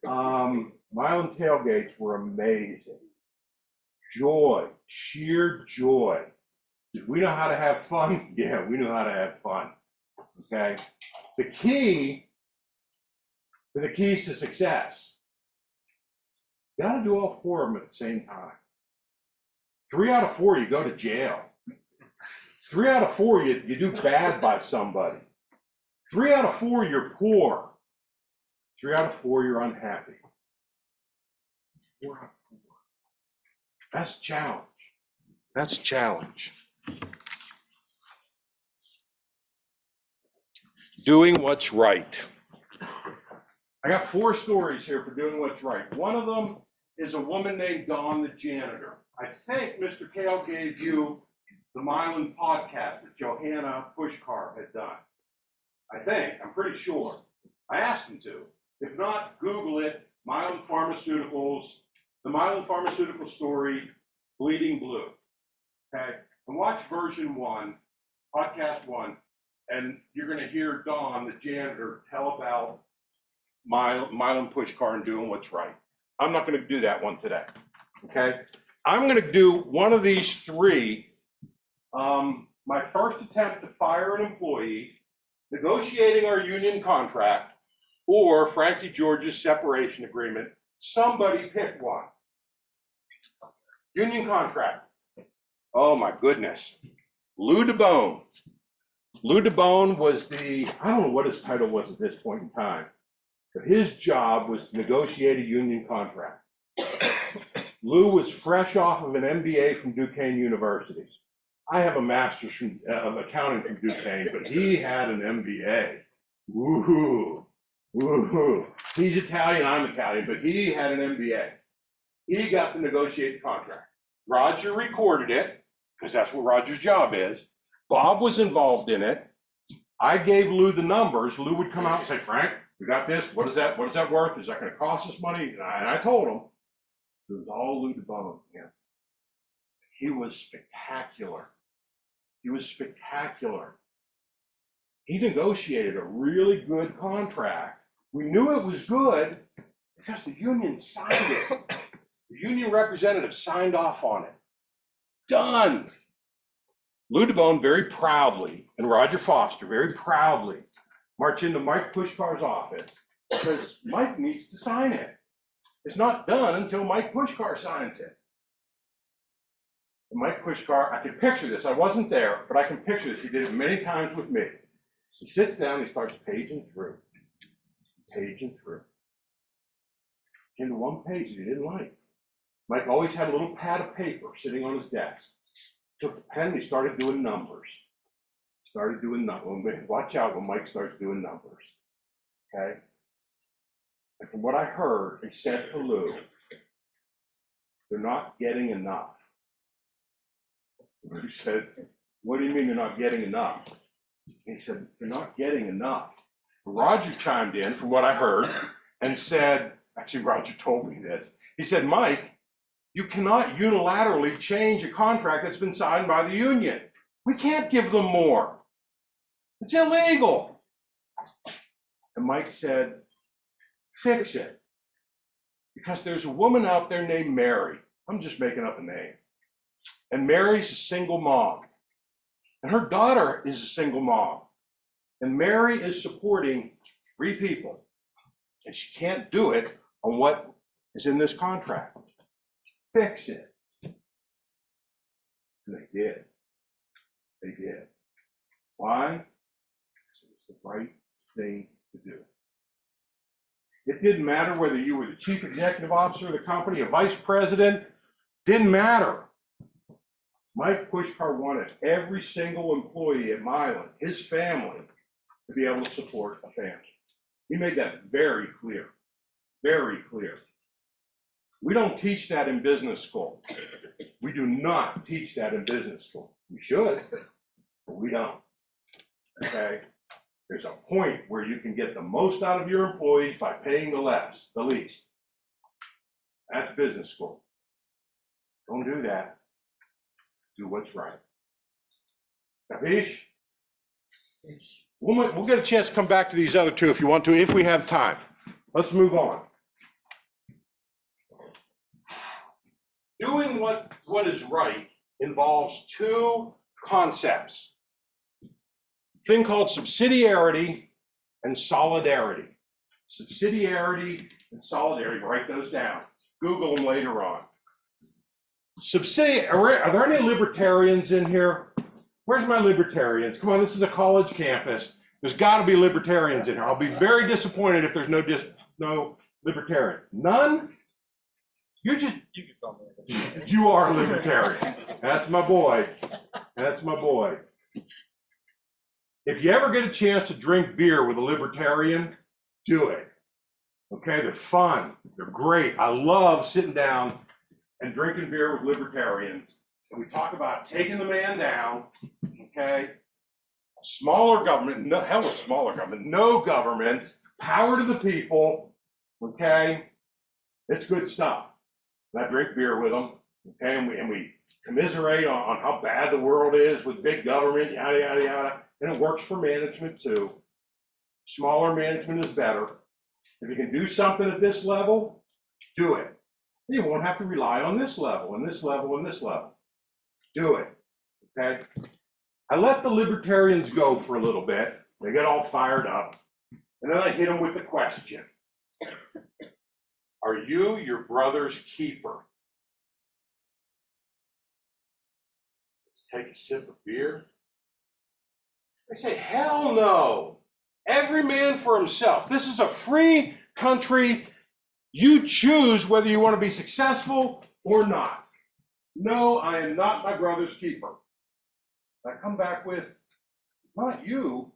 Speaker 4: Mylan tailgates were amazing. Joy, sheer joy. Did we know how to have fun? Yeah, we know how to have fun. Okay? The keys to success. You got to do all 4 of them at the same time. 3 out of 4, you go to jail. 3 out of 4, you do bad by somebody. 3 out of 4, you're poor. 3 out of 4, you're unhappy. 4 out of 4. That's a challenge. That's a challenge. Doing what's right. I got 4 stories here for doing what's right. One of them is a woman named Dawn, the janitor. I think Mr. Kale gave you the Mylan podcast that Johanna Pushkar had done. I'm pretty sure. I asked him to. If not, Google it, Mylan Pharmaceuticals, the Mylan Pharmaceutical story, Bleeding Blue. Okay? And watch version 1, podcast 1, and you're going to hear Dawn, the janitor, tell about Mylan Pushkar and doing what's right. I'm not going to do that one today. Okay? I'm going to do one of these 3. My first attempt to fire an employee, negotiating our union contract, or Frank DeGeorge's separation agreement. Somebody pick one. Union contract. Oh my goodness. Lou DeBone. Lou DeBone was I don't know what his title was at this point in time, but his job was to negotiate a union contract. Lou was fresh off of an MBA from Duquesne University. I have a master's of accounting from Duquesne, but he had an MBA. Woohoo, woohoo. He's Italian, I'm Italian, but he had an MBA. He got to negotiate the contract. Roger recorded it, because that's what Roger's job is. Bob was involved in it. I gave Lou the numbers. Lou would come out and say, Frank, we got this. What is that worth? Is that going to cost us money? And I told him. It was all Lou DeBone. Yeah. He was spectacular. He negotiated a really good contract. We knew it was good because the union signed it. The union representative signed off on it. Done. Lou DeBone very proudly, and Roger Foster very proudly, march into Mike Pushkar's office because Mike needs to sign it. It's not done until Mike Pushkar signs it. And Mike Pushkar, I can picture this. I wasn't there, but I can picture this. He did it many times with me. He sits down, he starts paging through. Into one page that he didn't like. Mike always had a little pad of paper sitting on his desk. Took the pen, he started doing numbers. Watch out when Mike starts doing numbers. Okay? And from what I heard, he said to Lou, they're not getting enough. Lou said, what do you mean they're not getting enough? He said, they're not getting enough. Roger chimed in, from what I heard, and said, actually Roger told me this. He said, Mike, you cannot unilaterally change a contract that's been signed by the union. We can't give them more. It's illegal. And Mike said, fix it. Because there's a woman out there named Mary. I'm just making up a name. And Mary's a single mom. And her daughter is a single mom. And Mary is supporting 3 people. And she can't do it on what is in this contract. Fix it. And they did. They did. Why? Because it was the right thing to do. It didn't matter whether you were the chief executive officer of the company, a vice president, didn't matter. Mike Pushkar wanted every single employee at Mylan, his family, to be able to support a family. He made that very clear, very clear. We don't teach that in business school. We do not teach that in business school. We should, but we don't. Okay? There's a point where you can get the most out of your employees by paying the least. That's business school. Don't do that. Do what's right. Capiche? We'll get a chance to come back to these other 2 if you want to, if we have time. Let's move on. Doing what is right involves 2 concepts. A thing called subsidiarity and solidarity. Subsidiarity and solidarity, write those down. Google them later on. Are there any libertarians in here? Where's my libertarians? Come on, this is a college campus. There's got to be libertarians in here. I'll be very disappointed if there's no libertarian. None? You can call me. You are a libertarian. That's my boy. That's my boy. If you ever get a chance to drink beer with a libertarian, do it. Okay, they're fun. They're great. I love sitting down and drinking beer with libertarians. And we talk about taking the man down, okay? Smaller government, no, hell with smaller government, no government, power to the people, okay? It's good stuff. And I drink beer with them, okay? And we commiserate on how bad the world is with big government, yada, yada, yada. And it works for management too. Smaller management is better. If you can do something at this level, do it. You won't have to rely on this level and this level and this level. Do it, okay? I let the libertarians go for a little bit. They get all fired up. And then I hit them with the question. Are you your brother's keeper? Let's take a sip of beer. They say, hell no. Every man for himself. This is a free country. You choose whether you want to be successful or not. No, I am not my brother's keeper. I come back with, if not you,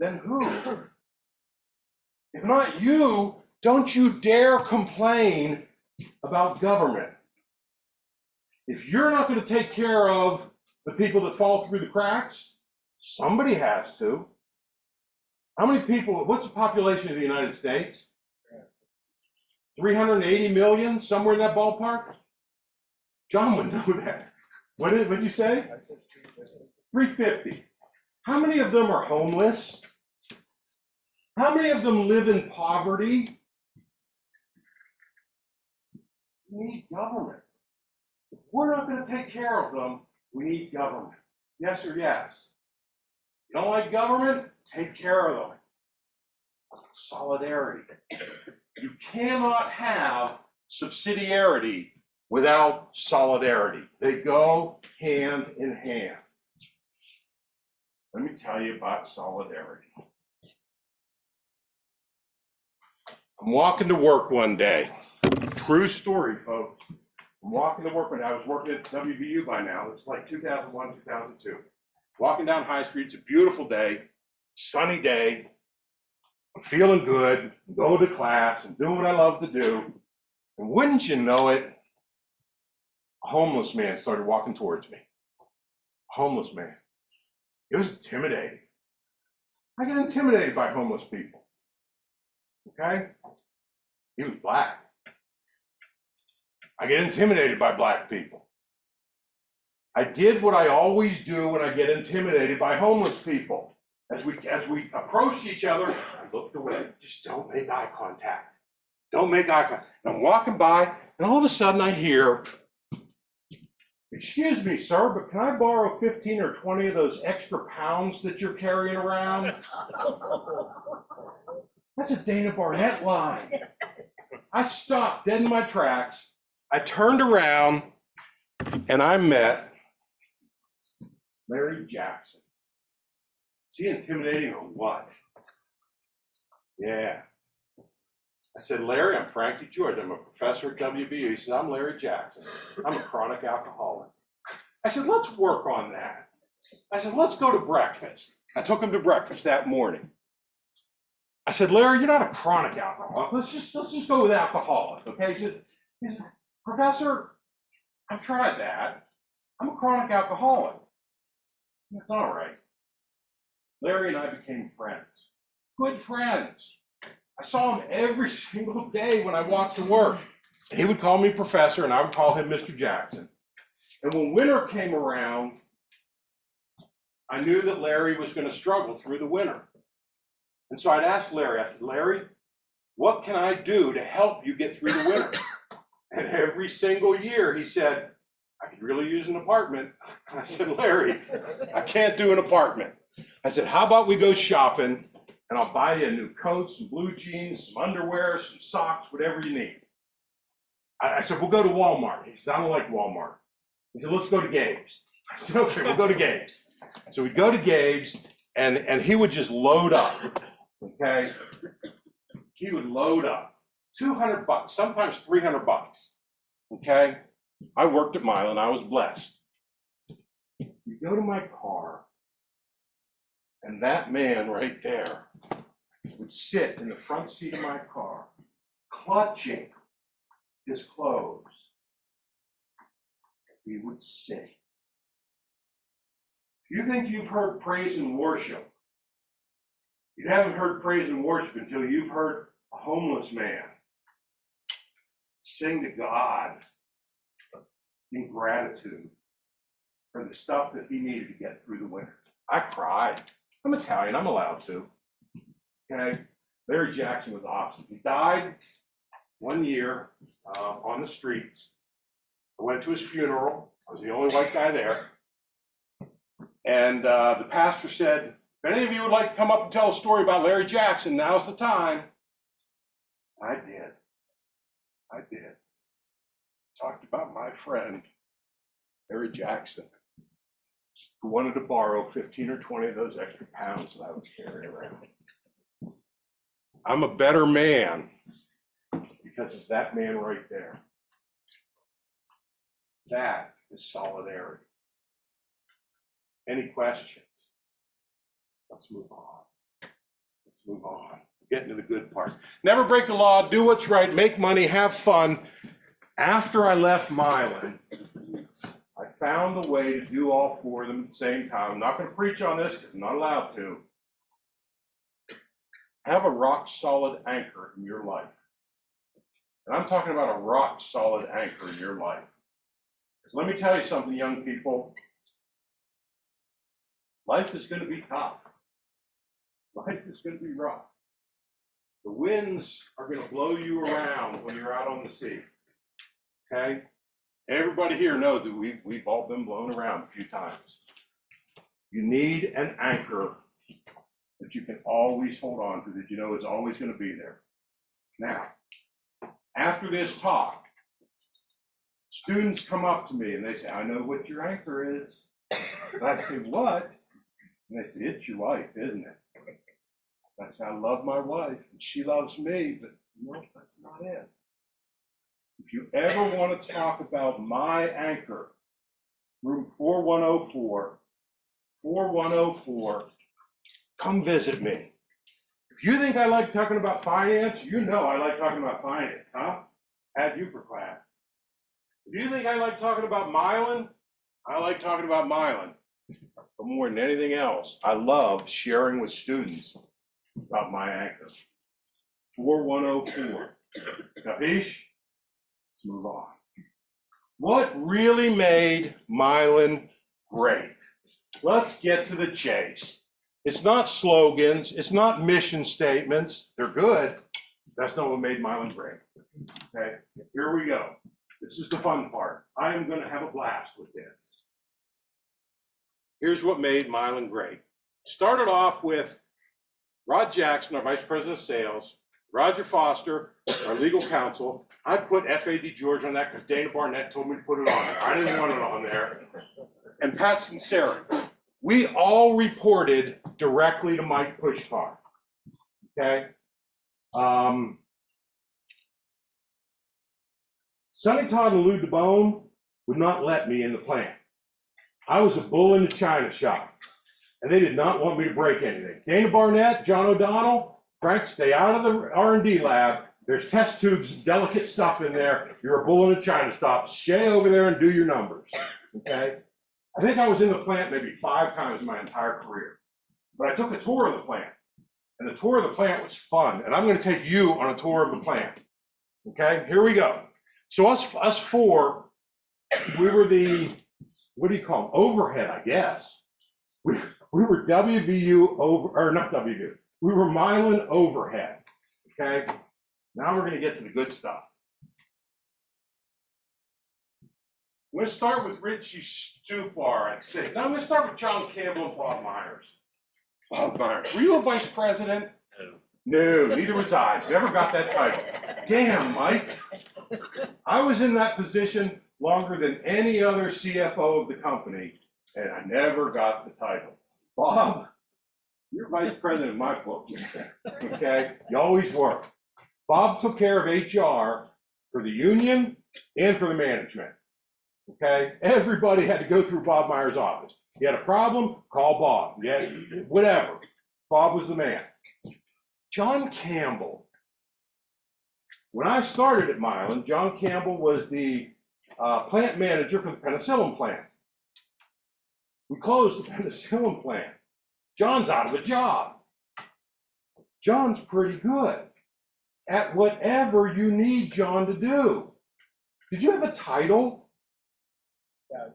Speaker 4: then who? If not you, don't you dare complain about government. If you're not going to take care of the people that fall through the cracks, somebody has to. How many people, what's the population of the United States? 380 million, somewhere in that ballpark? John would know that. What did you say? 350. How many of them are homeless? How many of them live in poverty? We need government. If we're not going to take care of them, we need government. Yes or yes? You don't like government? Take care of them. Solidarity. You cannot have subsidiarity without solidarity. They go hand in hand. Let me tell you about solidarity. I'm walking to work one day. True story, folks. I'm walking to work one day. I was working at WVU by now. It's like 2001, 2002. Walking down High Street. It's a beautiful day, sunny day. I'm feeling good, go to class, and doing what I love to do. And wouldn't you know it, a homeless man started walking towards me. A homeless man. It was intimidating. I get intimidated by homeless people. Okay? He was black. I get intimidated by black people. I did what I always do when I get intimidated by homeless people. As we approached each other, I looked away. Just don't make eye contact. Don't make eye contact. And I'm walking by, and all of a sudden I hear, "Excuse me, sir, but can I borrow 15 or 20 of those extra pounds that you're carrying around?" That's a Dana Barnett line. I stopped dead in my tracks. I turned around, and I met Larry Jackson. Is he intimidating or what? Yeah. I said, "Larry, I'm Frank DeGeorge. I'm a professor at WBU." He said, "I'm Larry Jackson. I'm a chronic alcoholic." I said, "Let's work on that." I said, "Let's go to breakfast." I took him to breakfast that morning. I said, "Larry, you're not a chronic alcoholic. Let's just go with alcoholic, okay?" He said, "Professor, I've tried that. I'm a chronic alcoholic." That's all right. Larry and I became friends, good friends. I saw him every single day when I walked to work. And he would call me Professor, and I would call him Mr. Jackson. And when winter came around, I knew that Larry was going to struggle through the winter. And so I'd ask Larry, I said, "Larry, what can I do to help you get through the winter?" And every single year he said, "I could really use an apartment." And I said, "Larry, I can't do an apartment." I said, "How about we go shopping, and I'll buy you a new coat, some blue jeans, some underwear, some socks, whatever you need." I said, "We'll go to Walmart." He said, "I don't like Walmart." He said, "Let's go to Gabe's." I said, "Okay, we'll go to Gabe's." So we'd go to Gabe's, and he would just load up, okay? He would load up. $200, sometimes $300, okay? I worked at Mylan, I was blessed. You go to my car, and that man right there would sit in the front seat of my car, clutching his clothes. He would sing. If you think you've heard praise and worship, you haven't heard praise and worship until you've heard a homeless man sing to God in gratitude for the stuff that he needed to get through the winter. I cried. I'm Italian, I'm allowed to. Okay? Larry Jackson was awesome. He died one year on the streets. I went to his funeral. I was the only white guy there. And the pastor said, "If any of you would like to come up and tell a story about Larry Jackson, now's the time." I did. Talked about my friend, Larry Jackson, who wanted to borrow 15 or 20 of those extra pounds that I was carrying around. I'm a better man because of that man right there. That is solidarity. Any questions? Let's move on. Get into the good part. Never break the law, do what's right, make money, have fun. After I left Mylan, I found a way to do all four of them at the same time. I'm not going to preach on this because I'm not allowed to. Have a rock solid anchor in your life. And I'm talking about a rock solid anchor in your life. Because let me tell you something, young people. Life is going to be tough. Life is going to be rough. The winds are going to blow you around when you're out on the sea. Okay? Everybody here knows that we've all been blown around a few times. You need an anchor that you can always hold on to, that you know is always going to be there. Now, after this talk, students come up to me and they say, "I know what your anchor is." And I say, "What?" And they say, "It's your wife, isn't it?" I say, "I love my wife and she loves me," but no, that's not it. If you ever want to talk about my anchor, room 4104, come visit me. If you think I like talking about finance, you know I like talking about finance, huh? Had you for class. If you think I like talking about Mylan, I like talking about Mylan. But more than anything else, I love sharing with students about my anchor. 4104. Capiche? Let's move on. What really made Mylan great? Let's get to the chase. It's not slogans. It's not mission statements. They're good. That's not what made Mylan great. Okay, here we go. This is the fun part. I am gonna have a blast with this. Here's what made Mylan great. Started off with Rod Jackson, our Vice President of Sales, Roger Foster, our legal counsel. I put F.A. DeGeorge on that because Dana Barnett told me to put it on there. I didn't want it on there. And Pat Sinceri. We all reported directly to Mike Pushkar. Okay? Sonny Todd and Lou DeBone would not let me in the plant. I was a bull in the china shop, and they did not want me to break anything. Dana Barnett, John O'Donnell, Frank, stay out of the R&D lab. There's test tubes, delicate stuff in there. You're a bull in a china shop. Stay over there and do your numbers, okay? I think I was in the plant maybe 5 times in my entire career. But I took a tour of the plant, and the tour of the plant was fun. And I'm going to take you on a tour of the plant, okay? Here we go. So us 4, we were the, what do you call them? Overhead, I guess. We were WVU over, or not WVU. We were Mylan overhead, okay? Now we're going to get to the good stuff. I'm going to start with Richie Stupar, I think. Now I'm going to start with John Campbell and Bob Myers. Bob Myers, were you a vice president? No, neither was I. Never got that title. Damn, Mike. I was in that position longer than any other CFO of the company, and I never got the title. Bob, you're vice president in my book, okay? You always were. Bob took care of HR for the union and for the management, okay? Everybody had to go through Bob Myers' office. You had a problem, call Bob. Yeah, whatever. Bob was the man. John Campbell. When I started at Mylan, John Campbell was the plant manager for the penicillin plant. We closed the penicillin plant. John's out of a job. John's pretty good at whatever you need John to do. Did you have a title?
Speaker 3: Yeah.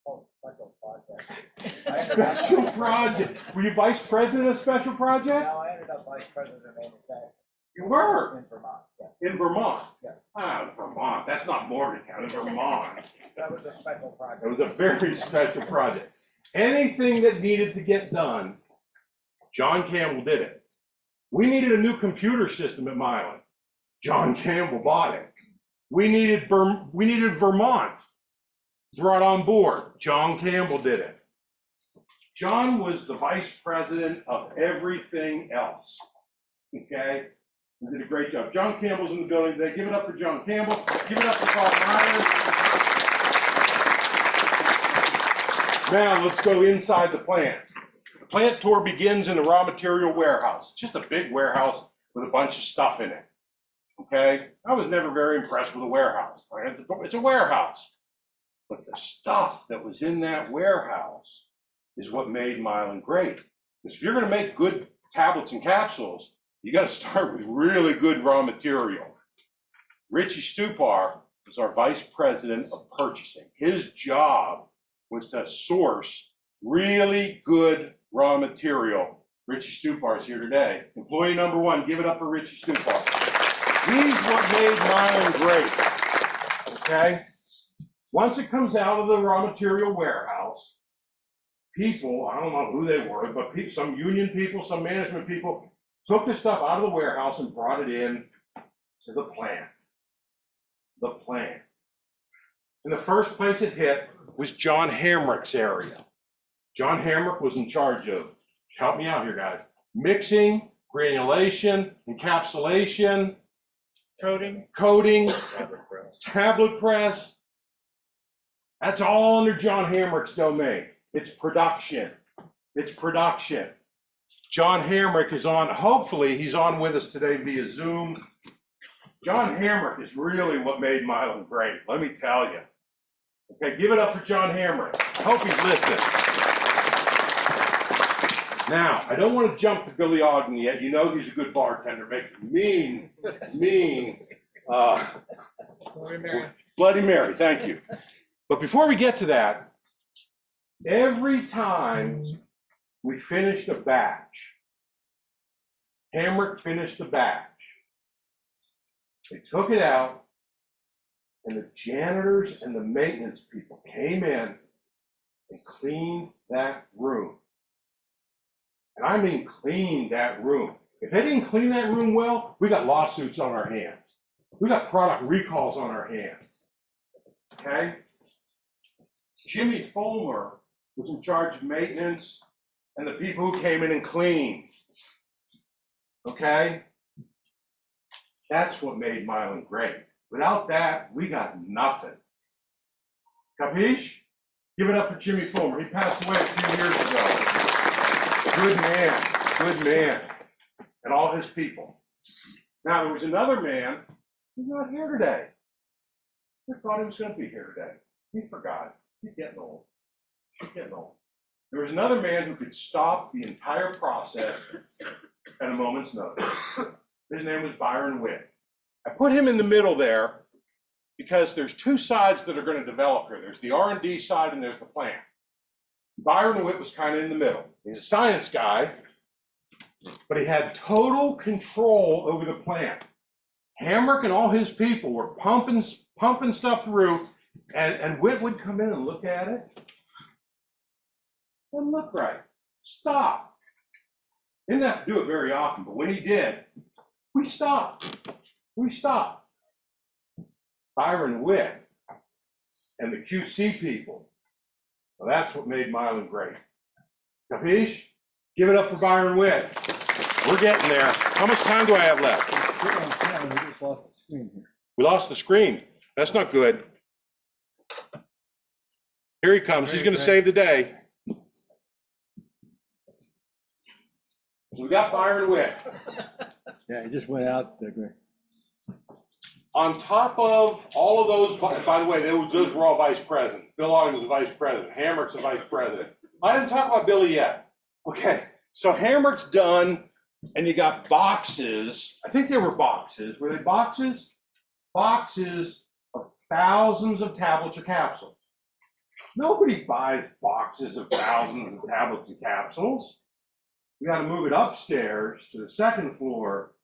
Speaker 3: Oh, special project.
Speaker 4: Special project. Were you vice president of special project?
Speaker 3: No, I ended up vice president of manufacturing.
Speaker 4: You were?
Speaker 3: In Vermont, yeah.
Speaker 4: In Vermont?
Speaker 3: Yeah.
Speaker 4: Ah, Vermont. That's not Morgantown, it's Vermont.
Speaker 3: That was a special project.
Speaker 4: It was a very special project. Anything that needed to get done, John Campbell did it. We needed a new computer system at Mylan. John Campbell bought it. We needed Vermont brought on board. John Campbell did it. John was the vice president of everything else. Okay? He did a great job. John Campbell's in the building today. Give it up for John Campbell. Give it up for Bob Myers. Now let's go inside the plant. The plant tour begins in the raw material warehouse. It's just a big warehouse with a bunch of stuff in it. Okay? I was never very impressed with a warehouse. It's a warehouse. But the stuff that was in that warehouse is what made Mylan great. Because if you're going to make good tablets and capsules, you got to start with really good raw material. Richie Stupar was our vice president of purchasing. His job was to source really good raw material. Richie Stupar is here today. Employee number 1, give it up for Richie Stupar. He's what made Mylan great. Okay? Once it comes out of the raw material warehouse, people, I don't know who they were, but people, some union people, some management people, took the stuff out of the warehouse and brought it in to the plant. The plant. And the first place it hit was John Hamrick's area. John Hamrick was in charge of, help me out here, guys, mixing, granulation, encapsulation, coating, tablet press. That's all under John Hamrick's domain. It's production. It's production. John Hamrick is on, hopefully he's on with us today via Zoom. John Hamrick is really what made Mylan great, let me tell you. Okay, give it up for John Hamrick. I hope he's listening. Now, I don't want to jump to Billy Ogden yet. You know he's a good bartender, making mean, Bloody Mary, thank you. But before we get to that, every time we finished a batch, Hamrick finished a batch, They took it out, and the janitors and the maintenance people came in and cleaned that room. And I mean cleaned that room. If they didn't clean that room well, we got lawsuits on our hands. We got product recalls on our hands. Okay? Jimmy Fulmer was in charge of maintenance and the people who came in and cleaned. Okay? That's what made Mylan great. Without that, we got nothing. Capiche? Give it up for Jimmy Fulmer. He passed away a few years ago. Good man, and all his people. Now, there was another man who's not here today. I thought he was going to be here today. He forgot. He's getting old. There was another man who could stop the entire process at a moment's notice. His name was Byron Witt. I put him in the middle there because there's two sides that are going to develop here. There's the R&D side and there's the plant. Byron Witt was kind of in the middle. He's a science guy, but he had total control over the plant. Hamrick and all his people were pumping stuff through, and Witt would come in and look at it. Doesn't look right. Stop. Didn't have to do it very often, but when he did, we stopped. Byron Witt and the QC people. Well, that's what made Mylan great. Capiche? Give it up for Byron Witt. We're getting there. How much time do I have left?
Speaker 1: We just lost the screen here.
Speaker 4: We lost the screen. That's not good. Here he comes. He's going to save the day. So we got Byron Witt.
Speaker 1: Yeah, it just went out there, Greg.
Speaker 4: On top of all of those, by the way, those were all vice presidents. Bill Ogden was the vice president. Hamrick's the vice president. I didn't talk about Billy yet. Okay, so Hamrick's done, and you got boxes. I think they were boxes. Were they boxes? Boxes of thousands of tablets or capsules. Nobody buys boxes of thousands of tablets and capsules. You got to move it upstairs to the second floor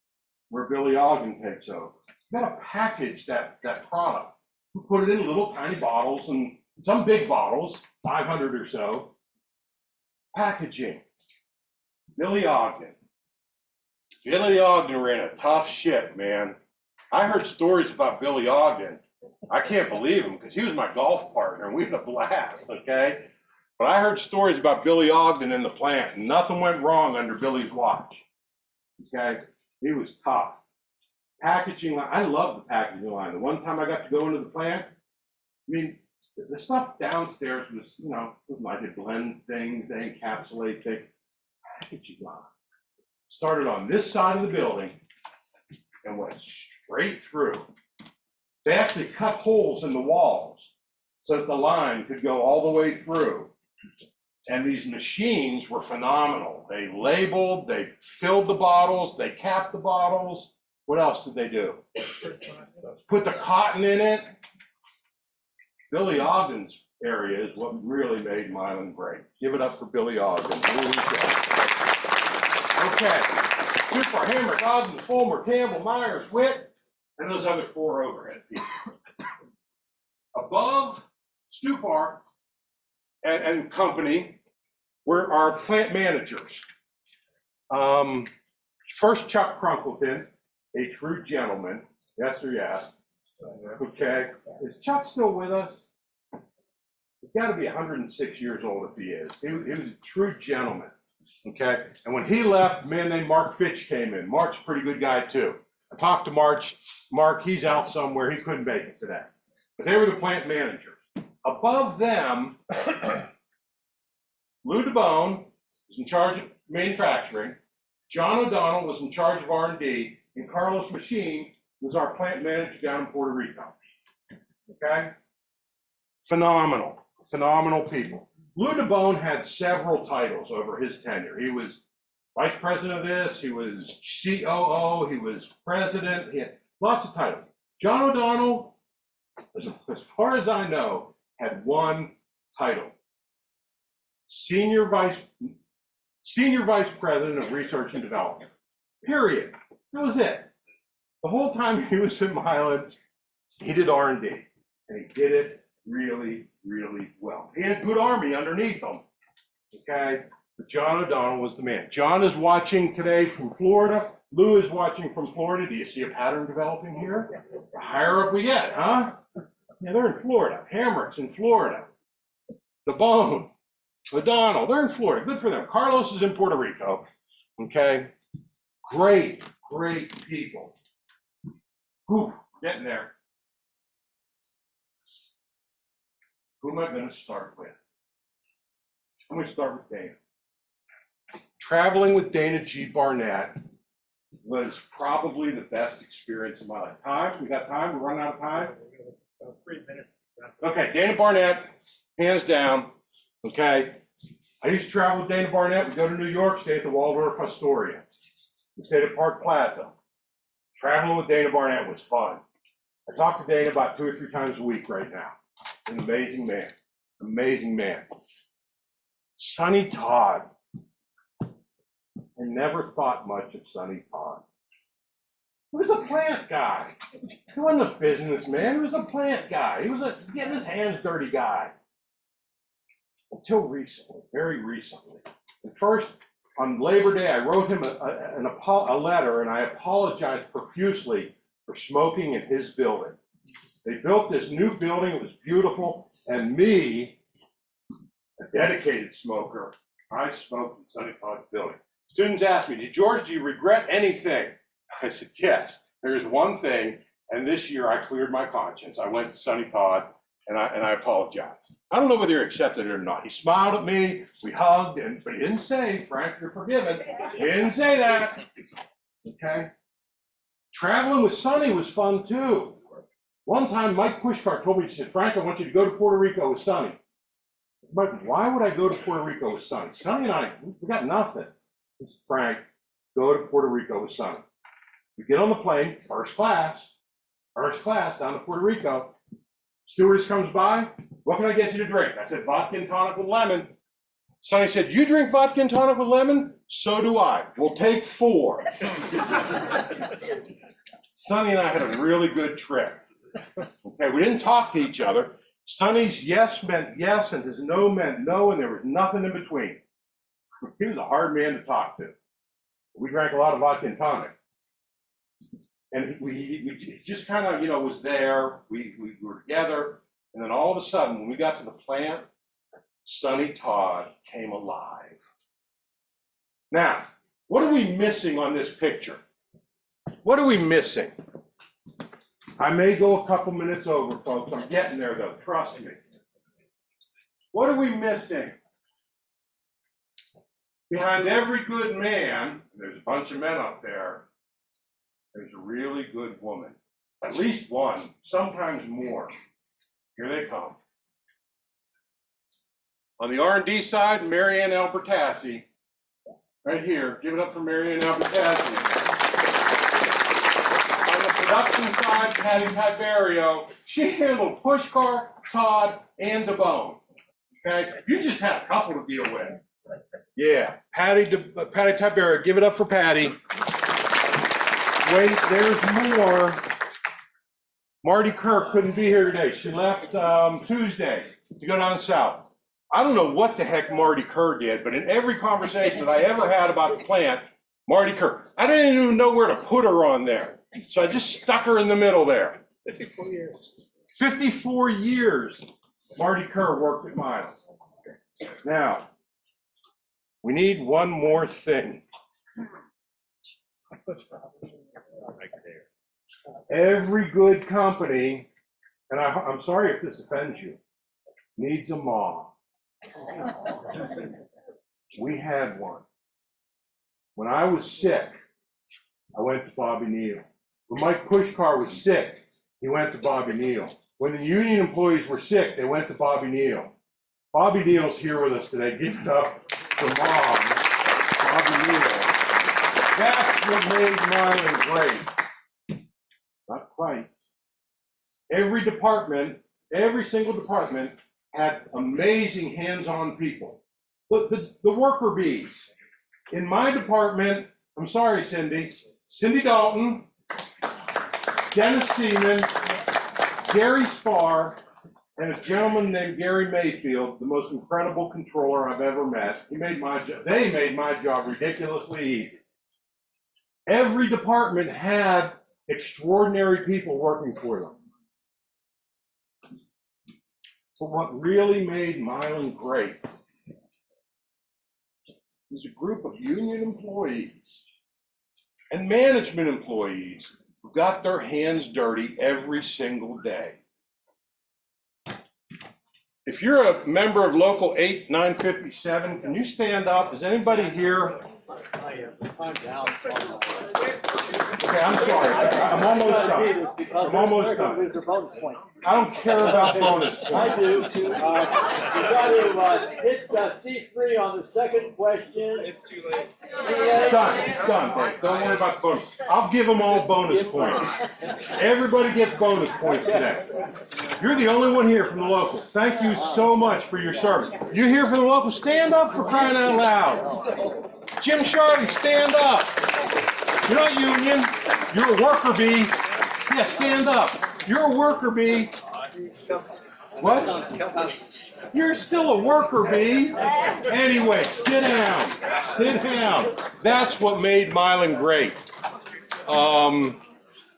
Speaker 4: where Billy Ogden takes over. You got to package that product. We put it in little tiny bottles and some big bottles, 500 or so. Packaging. Billy Ogden. Billy Ogden ran a tough ship, man. I heard stories about Billy Ogden. I can't believe him because he was my golf partner and we had a blast, okay? But I heard stories about Billy Ogden in the plant and nothing went wrong under Billy's watch, okay? He was tough. Packaging line, I love the packaging line. The one time I got to go into the plant, I mean, the stuff downstairs was, I did blend things, they encapsulate things. Packaging line started on this side of the building and went straight through. They actually cut holes in the walls so that the line could go all the way through. And these machines were phenomenal. They labeled, they filled the bottles, they capped the bottles. What else did they do? Put the cotton in it. Billy Ogden's area is what really made Mylan great. Give it up for Billy Ogden. Here we go. Okay. Super Hamrick, Ogden, Fulmer, Campbell, Myers, Witt, and those other four overhead people. Above Stupar and company were our plant managers. First, Chuck Crunkleton, a true gentleman. Yes or yes? Okay. Is Chuck still with us? He's got to be 106 years old if he is. He was a true gentleman. Okay. And when he left, a man named Mark Fitch came in. Mark's a pretty good guy too. I talked to Mark, he's out somewhere. He couldn't make it today. But they were the plant managers. Above them, Lou DeBone was in charge of manufacturing. John O'Donnell was in charge of R&D. And Carlos Machine was our plant manager down in Puerto Rico. Okay? Phenomenal people. Lou DeBone had several titles over his tenure. He was vice president of this, he was COO, he was president, he had lots of titles. John O'Donnell, as far as I know, had one title. Senior Vice President of Research and Development. Period. That was it. The whole time he was in Mylan, he did R&D, and he did it really, really well. He had a good army underneath him, okay? But John O'Donnell was the man. John is watching today from Florida. Lou is watching from Florida. Do you see a pattern developing here? The higher up we get, huh? Yeah, they're in Florida. Hamrick's in Florida. The Bone, O'Donnell, they're in Florida. Good for them. Carlos is in Puerto Rico, okay? Great, great people. Whew, getting there. Who am I going to start with? I'm going to start with Dana. Traveling with Dana G. Barnett was probably the best experience of my life. Time? We got time? We're running out of time?
Speaker 3: 3 minutes.
Speaker 4: Okay, Dana Barnett, hands down. Okay. I used to travel with Dana Barnett. We'd go to New York, stay at the Waldorf Astoria. We stayed at Park Plaza. Traveling with Dana Barnett was fun. I talk to Dana about 2 or 3 times a week right now. An amazing man. Amazing man. Sonny Todd. I never thought much of Sonny Todd. He was a plant guy. He wasn't a businessman. He was a plant guy. He was a getting his hands dirty guy. Until recently, very recently. And first, on Labor Day, I wrote him a letter, and I apologized profusely for smoking in his building. They built this new building. It was beautiful. And me, a dedicated smoker, I smoked in Sonny Todd's building. Students ask me, George, do you regret anything? I said, yes, there is one thing, and this year I cleared my conscience. I went to Sonny Todd, and I apologized. I don't know whether he accepted it or not. He smiled at me, we hugged, but he didn't say, Frank, you're forgiven. He didn't say that, okay? Traveling with Sonny was fun, too. One time, Mike Pushkar told me, he said, Frank, I want you to go to Puerto Rico with Sonny. Mike, why would I go to Puerto Rico with Sonny? Sonny and I, we got nothing. I said, Frank, go to Puerto Rico with Sonny. We get on the plane, first class down to Puerto Rico. Stewardess comes by, what can I get you to drink? I said, vodka and tonic with lemon. Sonny said, you drink vodka and tonic with lemon? So do I. We'll take 4. Sonny and I had a really good trip. Okay, we didn't talk to each other. Sonny's yes meant yes, and his no meant no, and there was nothing in between. He was a hard man to talk to. We drank a lot of vodka and tonic. And we just kind of, was there. We were together. And then all of a sudden, when we got to the plant, Sonny Todd came alive. Now, what are we missing on this picture? What are we missing? I may go a couple minutes over, folks. I'm getting there, though. Trust me. What are we missing? Behind every good man, there's a bunch of men up there, there's a really good woman. At least one, sometimes more. Here they come. On the R&D side, Marianne Albertassi. Right here. Give it up for Marianne Albertassi. On the production side, Patty Tiberio. She handled Pushkar, Todd, and DeBone. Okay? You just had a couple to deal with. Yeah, Patty Tiberio. Give it up for Patty. Wait, there's more. Marty Kirk couldn't be here today. She left Tuesday to go down south. I don't know what the heck Marty Kerr did, but in every conversation that I ever had about the plant, Marty Kerr, I didn't even know where to put her on there. So I just stuck her in the middle there.
Speaker 3: 54 years.
Speaker 4: 54 years Marty Kerr worked at Mylan. Now, we need one more thing. Every good company, and I'm sorry if this offends you, needs a mom. We had one. When I was sick, I went to Bobby Neal. When Mike Pushkar was sick, he went to Bobby Neal. When the union employees were sick, they went to Bobby Neal. Bobby Neal's here with us today. Give it up for Mom, Bobby Neal. That's what made Mylan great. Not quite. Every department, every single department had amazing hands-on people. But the worker bees. In my department, I'm sorry, Cindy Dalton, Dennis Seaman, Gary Spar, and a gentleman named Gary Mayfield, the most incredible controller I've ever met. They made my job ridiculously easy. Every department had extraordinary people working for them. But what really made Mylan great was a group of union employees and management employees who got their hands dirty every single day. If you're a member of Local 8957, can you stand up? Is anybody here? Okay, I'm sorry. I'm almost done. I'm almost done. I don't care about bonus points.
Speaker 1: I do. You got to hit C3 on the second question.
Speaker 3: It's too late.
Speaker 4: It's done. It's done, Dave. Don't worry about the bonus. I'll give them all bonus points. Everybody gets bonus points today. You're the only one here from the local. Thank you so much for your service. You here from the local? Stand up for crying out loud. Jim Shardy, stand up. You're not union. You're a worker bee. Yeah, stand up. You're a worker bee. What? You're still a worker bee. Anyway, sit down. Sit down. That's what made Mylan great.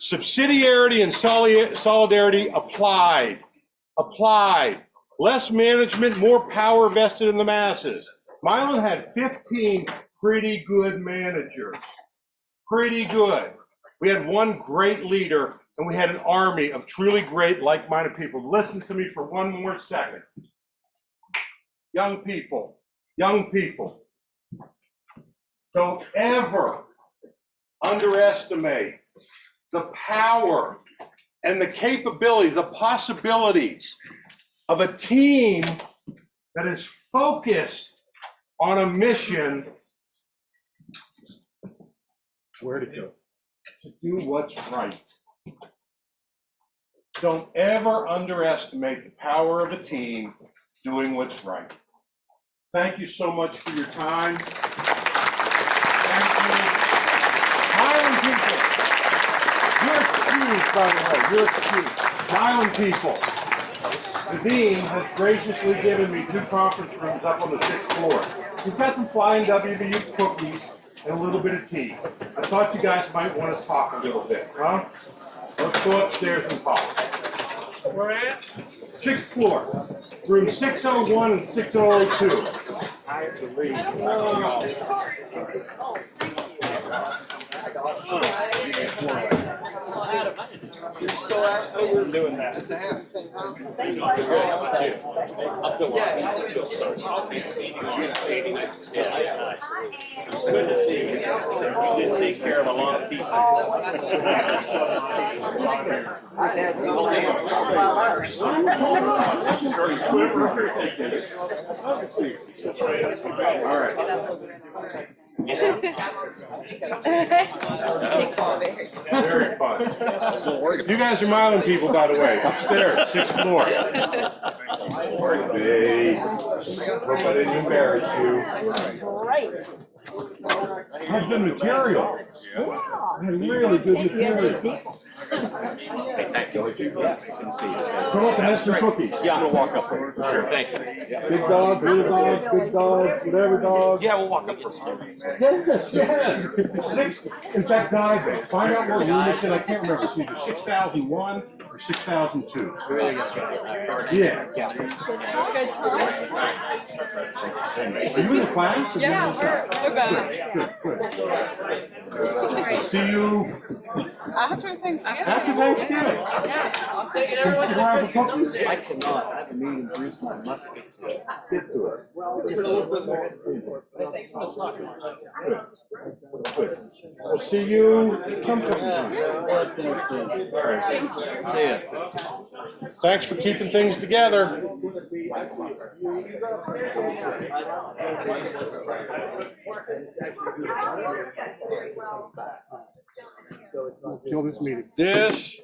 Speaker 4: Subsidiarity and solidarity applied. Applied. Less management, more power vested in the masses. Mylan had 15 pretty good managers. Pretty good. We had one great leader, and we had an army of truly great, like-minded people. Listen to me for one more second. Young people, don't ever underestimate the power and the capabilities, the possibilities of a team that is focused on a mission. Where to go? To do what's right. Don't ever underestimate the power of a team doing what's right. Thank you so much for your time. Thank you. Mylan people, you're excused, by the way. You're excused. Mylan people, the dean has graciously given me 2 conference rooms up on the 6th floor. We've got some flying WVU cookies and a little bit of tea. I thought you guys might want to talk a little bit, huh? Let's go upstairs and talk.
Speaker 3: Where at?
Speaker 4: 6th floor, room 601 and 602.
Speaker 1: I have to leave.
Speaker 3: We're doing that.
Speaker 5: Good to see you. You did take care of a lot of people.
Speaker 4: All right. Very fun. You guys are Mylan people, by the way. Upstairs, 6th floor. Hey, hope I didn't embarrass you.
Speaker 6: Right.
Speaker 4: Had good material. Had really good material. Come up and have some cookies.
Speaker 5: Yeah, I'm gonna walk up there. Sure, thank you.
Speaker 4: Big dog, little dog, big dog, whatever dog.
Speaker 5: Yeah, we'll walk up this way.
Speaker 4: Yes. 6, in fact, dive there. Find out what room it's in. I can't remember. It's either 6001 or 6002. Yeah. Are you in the class?
Speaker 6: Yeah, we're back.
Speaker 4: Good. See you
Speaker 6: After Thanksgiving.
Speaker 4: after Thanksgiving.
Speaker 6: Yeah, I'll take it
Speaker 4: Can you still have the cookies?
Speaker 5: I cannot. I have a meeting in Bruce and I must get to it.
Speaker 4: Get to it. Good. We'll see you sometime. All right.
Speaker 5: See ya.
Speaker 4: Thanks for keeping things together.
Speaker 3: Kill this meeting.
Speaker 4: This